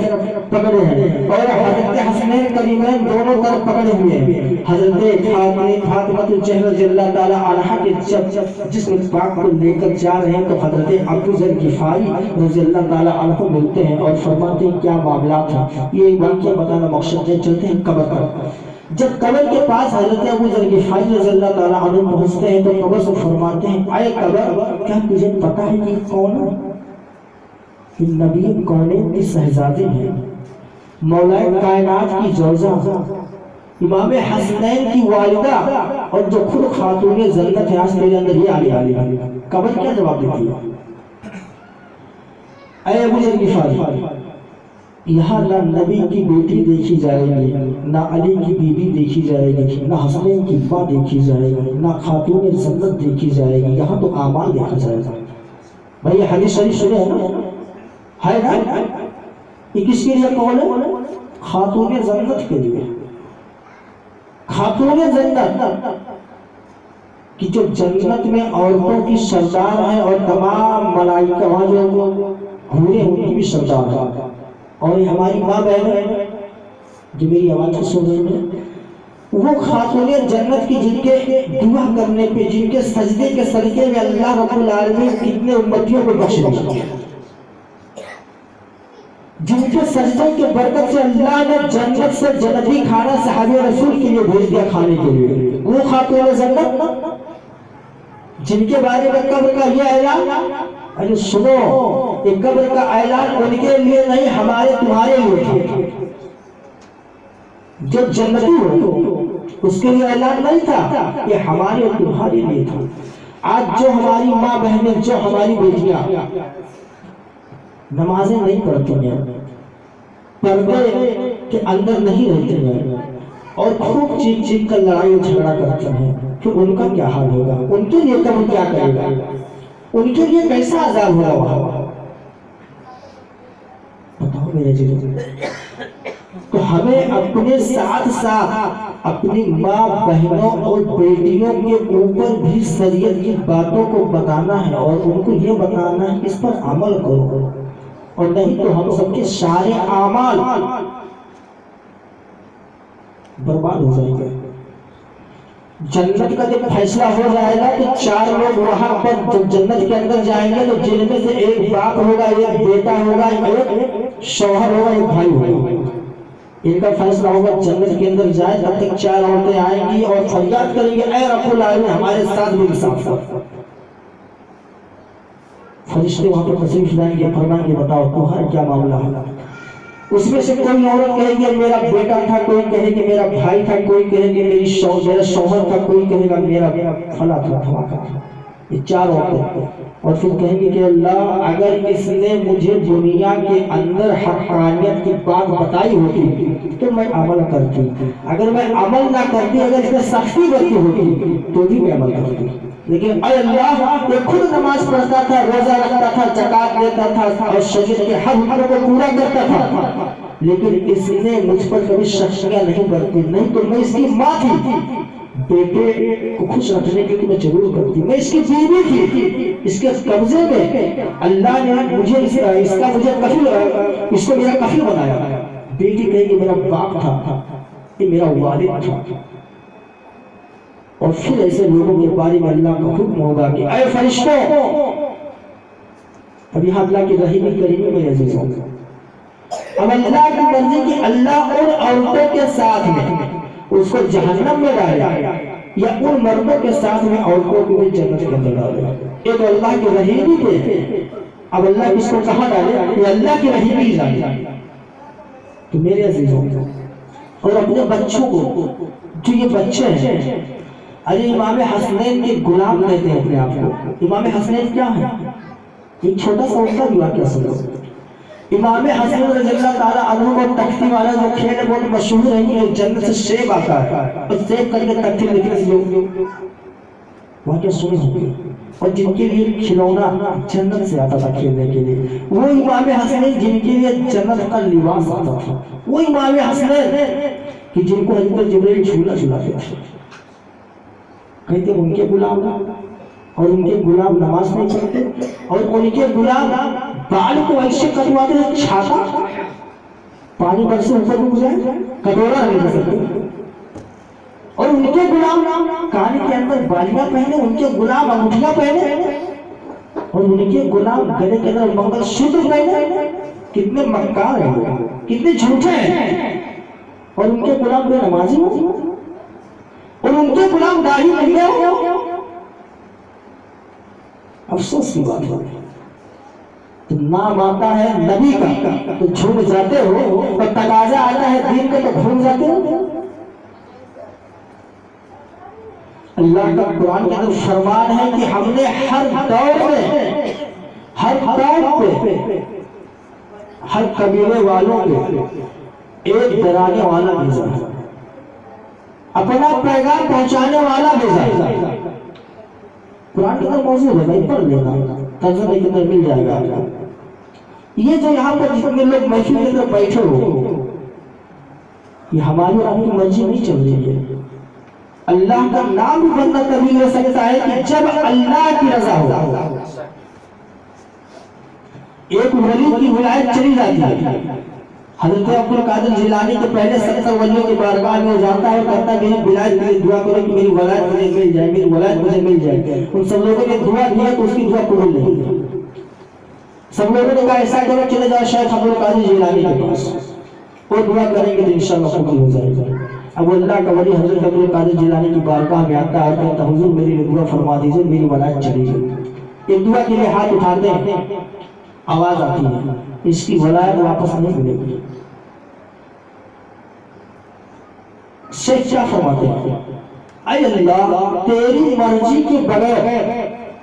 پکڑے ہیں اور حضرت حسنین کریمین دونوں طرف پکڑے ہوئے ہیں. حضرت فاطمہ الزہرا رضی اللہ تعالی عنہا کے جب جسم پاک کو لے کر جا رہے ہیں تو حضرت ابو ذر غفاری رضی اللہ تعالی عنہ ملتے ہیں اور فرماتے ہیں کیا معاملات ہیں. یہ واقعہ بتانا مقصد ہے. چلتے ہیں قبر پر. جب قبر کے پاس حضرت ابو ذر غفاری رضی اللہ تعالی عنہ پہنچتے ہیں تو قبر سے فرماتے ہیں اے قبر، کیا تجھے پتہ ہے کہ کون ہے؟ یہ نبی کونین کی شہزادی ہے، مولا کائنات کی زوجہ، امام حسنین کی والدہ، اور جو خود خاتون جنت ہے. آج میرے اندر یہ آلی قبر کیا جواب دیتی ہے؟ اے ابو ذر غفاری، یہاں نہ نبی کی بیٹی دیکھی جائے گی، نہ علی کی بیوی دیکھی جائے گی، نہ حسنین کی ماں دیکھی جائے گی، نہ خاتون جنت دیکھی جائے گی. یہاں تو اعمال دیکھا جائے گا. بھائی یہ حدیث شریف سنے ہیں نا؟ ہے نا؟ یہ کس کے لیے قول ہے؟ خاتون جنت کے لیے. خاتون جنت کہ جو جنت میں عورتوں کی سردار ہیں اور تمام ملائکہ وہاں جو حوریں ان کی بھی سردار ہیں. اور یہ ہماری ماں بہن جو میری آواز کو سن رہی ہیں، وہ خاتون جنت کی جن کے دعا کرنے پہ، جن کے سجدے کے صدقے میں اللہ رب العالمین کتنے امتیوں کو بخش دیا، جن کے سجدے کے برکت سے اللہ نے جنت سے جنتی کھانا صحابہ رسول کے لیے بھیج دیا کھانے کے لیے. وہ خاتون جنت جن کے بارے میں قبر کا یہ اعلان، ارے سنو، یہ قبر کا اعلان ان کے لیے نہیں، ہمارے تمہارے لیے تھا. جو جنتی ہو اس کے لیے اعلان نہیں تھا، یہ ہمارے اور تمہارے لیے تھا. آج جو ہماری ماں بہنیں، جو ہماری بیٹیاں نمازیں نہیں پڑھتی ہیں، پردے کے اندر نہیں رہتی ہیں اور خوب چیخ چیخ کر لڑائی جھگڑا کرتے ہیں، پھر ان کا کیا حال ہوگا؟ ان کے لیے قبر کیا کرے گا؟ ان کے لیے کیسا عذاب ہوگا وہاں؟ بتاؤ میرے جی. تو ہمیں اپنے ساتھ ساتھ اپنی ماں بہنوں اور بیٹیوں کے اوپر بھی شریعت کی باتوں کو بتانا ہے اور ان کو یہ بتانا ہے اس پر عمل کرو، اور نہیں تو ہم سب کے سارے اعمال برباد ہو جائیں گے۔ جنت کا جب فیصلہ ہو جائے گا تو 4 لوگ وہاں پر جب جنت کے اندر جائیں گے تو جن میں سے ایک باپ ہوگا، ایک بیٹا ہوگا، ایک شوہر ہوگا، ایک بھائی ہوگا، ان کا فیصلہ ہوگا جنت کے اندر جائے۔ تب تک 4 عورتیں آئیں گی اور فریاد کریں گے اے رب العالمین ہمارے ساتھ بھی انصاف کر۔ فرشتے وہاں پر تشریف لائیں گے، فرمائیں گے بتاؤ تمہارا کیا معاملہ ہے؟ اس میں سے کوئی عورت کہے گی میرا بیٹا تھا، کوئی کہے گی میرا بھائی تھا، کوئی کہے گی میرا شوہر تھا، کوئی کہے گا میرا فلاں تھا۔ یہ 4 عورتیں، اور پھر کہیں گے کہ اللہ اگر اس نے مجھے دنیا کے اندر حقانیت کی بات بتائی ہوتی تو میں عمل کرتی، اگر میں عمل نہ کرتی، اگر اس نے سختی برتی ہوتی تو بھی میں عمل کرتی، لیکن اے اللہ یہ خود نماز پڑھتا تھا، روزہ رکھتا تھا، زکات دیتا تھا اور شریعت کے ہر حکم کو پورا کرتا تھا، لیکن اس نے مجھ پر کبھی شخصیاں نہیں برتی، نہیں تو میں اس کی ماں تھی، بیٹے کو خوش رکھنے کے لیے میں ضرور کرتی، میں اس کی بیوی تھی، اس کے قبضے میں اللہ نے مجھے اس کا مجھے کفیل، اس کو میرا کفیل بنایا۔ بیٹی کہے کہ میرا باپ تھا، یہ میرا والد تھا، اور پھر ایسے لوگوں کے بارے میں اللہ کا حکم ہوگا کہ اے فرشتوں، اب یہاں اللہ کی رحیمی کریمی میرے عزیزوں، اب اللہ کی مرضی کہ اللہ ان عورتوں کے ساتھ میں اس کو جہنم میں ڈالے یا ان مردوں کے ساتھ میں عورتوں کو بھی جنت کے اندر ڈالے، یہ تو اللہ کی رحیمی تھے۔ اب اللہ کس کو کہاں ڈالے؟ یہ اللہ کی رحیمی ڈالے۔ تو میرے عزیزوں اور اپنے بچوں کو، جو یہ بچے ہیں، ارے امام حسنین کے غلام کہتے ہیں اپنے آپ کو۔ امام حسنین کیا ہے؟ ایک چھوٹا سا ان کا بھی واقعہ سنو۔ امام حسن رضی اللہ تعالیٰ عنہ کو تختی والا جو کھیل بہت مشہور ہے کہ جنت سے سیب آتا ہے اور سیب کر کے تختی لکھنے سے لوگ واقعہ سنے ہوں گے، اور جن کے لیے کھلونا جنت سے آتا تھا کھیلنے کے لیے، وہ امام حسن جن کے لیے جنت کا لباس آتا تھا، وہ امام حسن کہ جن کو حضرت جبرائیل جھولا جھلاتے تھے، کہتے ان کے غلام، اور ان کے غلام نماز نہیں پڑھتے، اور ان کے غلام بال کو ایسے کٹواتے ہیں چھاتا پانی پر سے اوپر اٹھ جائے، کٹورا نہیں کر سکتے، اور ان کے غلام کان کے اندر بالیاں پہنے، ان کے غلام انگوٹھیاں پہنے، اور ان کے غلام گلے کے اندر منگل سوتر پہنے۔ کتنے مکار ہیں وہ، کتنے جھوٹے ہیں، اور ان کے غلام بے نمازی ہو، اور ان کے غلام داڑھی لمبے ہو۔ افسوس کی بات ہے، تو نام آتا ہے نبی کا تو جھوم جاتے ہو، اور تقاضا آتا ہے دین کا تو بھول جاتے ہو۔ اللہ کا قرآن کے اندر فرمان ہے کہ ہم نے ہر دور میں، ہر دور پہ، ہر قبیلے والوں کو ایک ڈرانے والا بھیجا، اپنا پیغام پہنچانے والا بھیجا۔ قرآن کے اندر موجود ہے، میں پڑھ لینا، ترجمے کے اندر مل جائے گا۔ یہ جو یہاں پر جتنے لوگ محفل کے اندر بیٹھے ہو، یہ ہماری اور آپ کی مرضی نہیں چل رہی ہے۔ اللہ کا نام بھی بندہ تبھی لے سکتا ہے کہ جب اللہ کی رضا ہو۔ ایک ولی کی ولایت چلی جاتی ہے، حضرت عبدالقادر جیلانی کے پہلے 70 ولیوں کی بارگاہ میں جاتا ہے اور کہتا ہے میری ولایت کے لیے دعا کرو کہ میری ولایت مجھے مل جائے، میری ولایت مجھے مل جائے۔ ان سب لوگوں نے دعا کی تو اس کی دعا قبول نہیں، سب لوگوں نے کہا ایسا کرو چلے جاؤ شیخ عبدالقادر جیلانی کے پاس، وہ دعا کریں گے تو انشاءاللہ قبول ہو جائے گا۔ اب اللہ کا ولی حضرت عبدالقادر جیلانی کی بارگاہ میں آتا ہے اور کہتا ہے حضور میری دعا فرما دیجئے، میری ولایت چلی گئی۔ ایک دعا کے لیے ہاتھ اٹھاتے ہیں، آواز آتی ہے اس کی ولایت واپس نہیں ملے گی۔ شیخ کیا فرماتے ہیں؟ اے اللہ تیری مرضی کے بغیر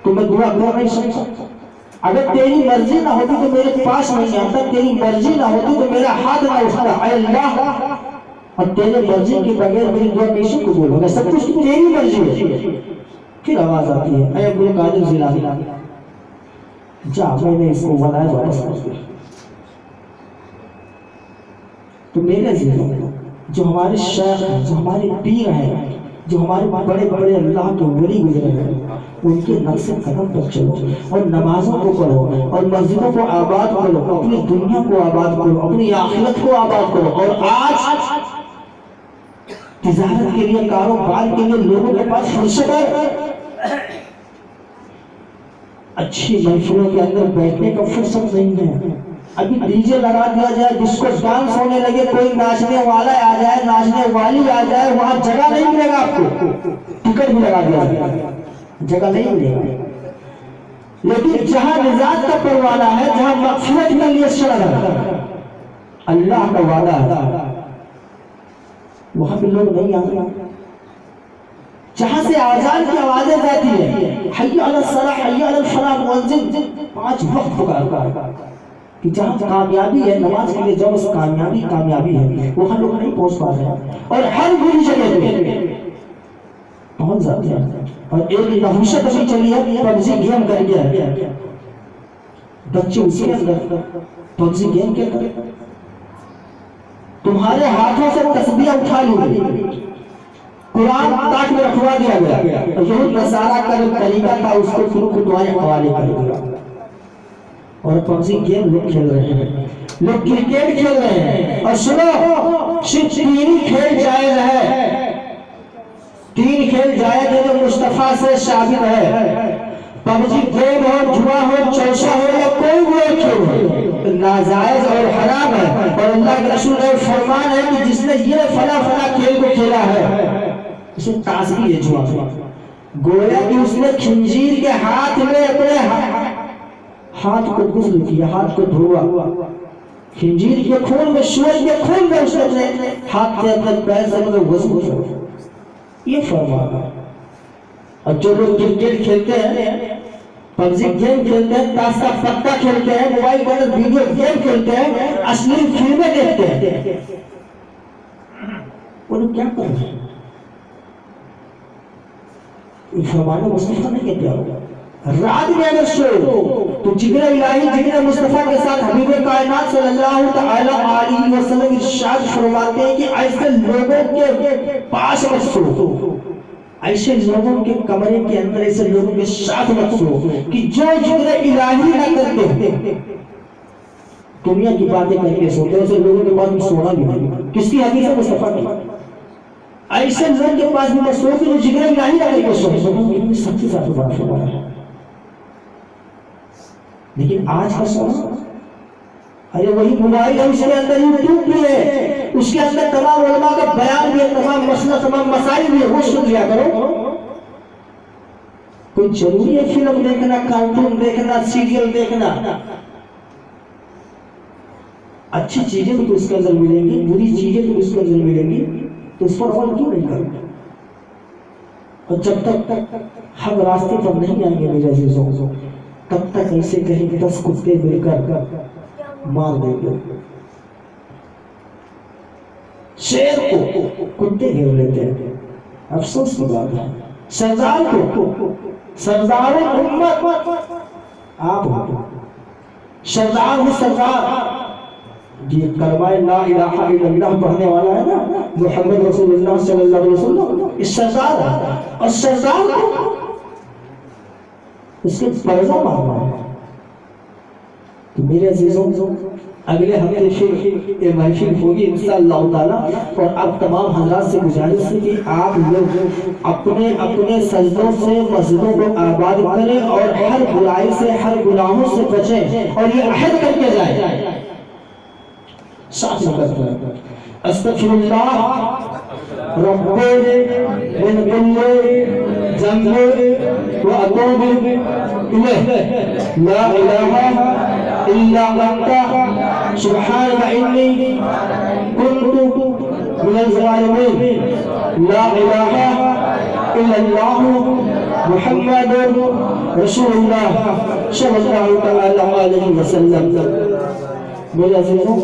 تو میں دعا کر نہیں سکتا، اگر تیری مرضی نہ ہوتی تو میرے پاس نہیں آتا، تیری مرضی نہ ہوتی تو میرا ہاتھ نہ اٹھتا۔ اے اللہ اور تیرے مرضی کے بغیر میری دعا کیسے قبول ہوگا؟ سب کچھ تیری مرضی ہے۔ پھر آواز آتی ہے اے عبدالقادر جیلانی جا، میں نے اس کو ولایت واپس کر دی۔ تو میرے عزیزوں، جو ہمارے شیخ ہیں، جو ہمارے پیر ہیں، جو ہمارے بڑے بڑے اللہ کے ولی گزرے ہیں، ان کے نقش قدم پر چلو اور نمازوں کو پڑھو اور مسجدوں کو آباد کرو، اپنی دنیا کو آباد کرو، اپنی آخرت کو آباد کرو۔ اور آج تجارت کے لیے، کاروبار کے لیے لوگوں کے پاس فرصت ہے، اچھی محفلوں کے اندر بیٹھنے کا فرصت نہیں ہے۔ ابھی ڈی جے لگا دیا جائے، جس کو ڈانس ہونے لگے، کوئی ناچنے والا آ جائے، ناچنے والی آ جائے، وہاں جگہ نہیں ملے گا آپ کو، ٹکٹ بھی لگا دیا جائے، جگہ نہیں ملے گا۔ لیکن جہاں نجات کا پروانہ ہے، جہاں مغفرت کے لیے شرح ہے، اللہ کا وعدہ ہے، وہاں پہ لوگ نہیں آتے۔ جہاں سے آزان کی آوازیں جاتی ہیں، حی علی الصلاۃ، حی علی الفلاح، مؤذن 5 وقت پکارتا ہے کہ جہاں کامیابی ہے، نماز کے لیے جب کامیابی ہے، وہاں لوگ نہیں پہنچ پا رہے ہیں، اور ہر بری جگہ پہ پہنچ جاتے ہیں۔ اور ایک نحوست ابھی چلی ہے، پبجی گیم کر کے بچے اسی اندر پبجی گیم کے اندر تمہارے ہاتھوں سے تسبیح اٹھا لی، قرآن تاک میں رکھوا دیا گیا، یہود نصارہ کا جو طریقہ تھا اس کو شروع کو دعائیں حوالے کر دیا، اور پبجی گیم لوگ کھیل رہے ہیں، لوگ کرکٹ کھیل رہے ہیں۔ اور سنو، صرف 3 کھیل جائز ہے، 3 کھیل جائز ہے جو مصطفیٰ سے ثابت ہے۔ پبجی گیم ہو، جوا ہو، چوسا ہو، یا کوئی بھی کھیل ہو، ناجائز اور حرام ہے۔ اور اللہ کے رسول نے فرمان ہے کہ جس نے یہ فلاں کھیل کو کھیلا ہے، اسے تعزیہ ہے جوا، گویا کہ اس نے خنزیر کے ہاتھ میں اپنے ہاتھ کو غسل کیا، ہاتھ کو دھوا، خنزیر کے خون میں، سور کے خون میں اس نے اپنے ہاتھ سے اپنے پیر سے غسل کیا، یہ فرمان ہے۔ اور جو لوگ کرکٹ کھیلتے ہیں، پبجی گیم کھیلتے ہیں، تاش کا پتہ کھیلتے ہیں، موبائل پر ویڈیو گیم کھیلتے ہیں، اصلی فلمیں دیکھتے ہیں، وہ لوگ کیا کر رہے ہیں؟ فرمان مصطفیٰ نے کیا ہوگا؟ رات میں اگر سو تو جبر الہی، جبر مصطفیٰ کے ساتھ حبیب کائنات صلی اللہ تعالی علیہ وسلم ارشاد فرماتے ہیں کہ ایسے لوگوں کے پاس مت سو، ایسے لوگوں کے کمرے کے اندر، ایسے لوگوں کے ساتھ مت سو کہ جو جبر الہی نہ کرتے، دنیا کی باتیں کر کے سوتے، ایسے لوگوں کے پاس سونا بھی نہیں۔ کس کی حدیث ہے؟ مصطفیٰ کی۔ ایسے لوگ کے پاس بھی مت سو کہ جو جبر الہی نہ کر کے سوتے، سب سے زیادہ بڑا فرمان ہے۔ لیکن آج کا سونا، ارے وہی موبائل ہے، اس کے اندر یوٹیوب بھی ہے، اس کے اندر تمام علماء کا بیان بھی ہے، تمام مسئلہ، تمام مسائل بھی ہے، وہ سن لیا کرو۔ کوئی ضروری ہے فلم دیکھنا، کارٹون دیکھنا، سیریل دیکھنا؟ اچھی چیزیں تو اس کے اندر ملیں گی، بری چیزیں تو اس کے اندر ملیں گی، تو اس پر عمل کیوں نہیں کرنا؟ اور جب تک حق راستے پر نہیں آئیں گے میرے عزیزوں، تب تک ایسے کہیں 10 کتے مل کر مار دیں گے۔ شیر کو کتے گھیر لیتے ہیں، افسوس کی بات ہے۔ سردار کو، سردار امت آپ ہو، سردار ہو، سردار یہ کلمہ لا الہ الا اللہ پڑھنے والا ہے نا، محمد رسول اللہ صلی اللہ علیہ وسلم، اس سردار ہے، اور سردار کو اس کے پرزہ مارنا ہے۔ تو میرے عزیزوں، اگلے ہفتے پھر یہ محفل ہوگی انشاءاللہ تعالی، اور اب تمام حضرات سے گزارش ہے کہ آپ لوگ اپنے اپنے سجدوں سے مسجدوں کو آباد کریں، اور ہر برائی سے، ہر گناہوں سے بچیں، اور یہ عہد کر کے جائیں، ساتھ میں کرتے ہیں استغفر اللہ رب من كل ذنب واتوب الیہ لا الہ الا انت سبحانک انی كنت من الظالمین لا الہ الا اللہ محمد رسول اللہ صلی اللہ علیہ وسلم۔ میرے عزیزوں،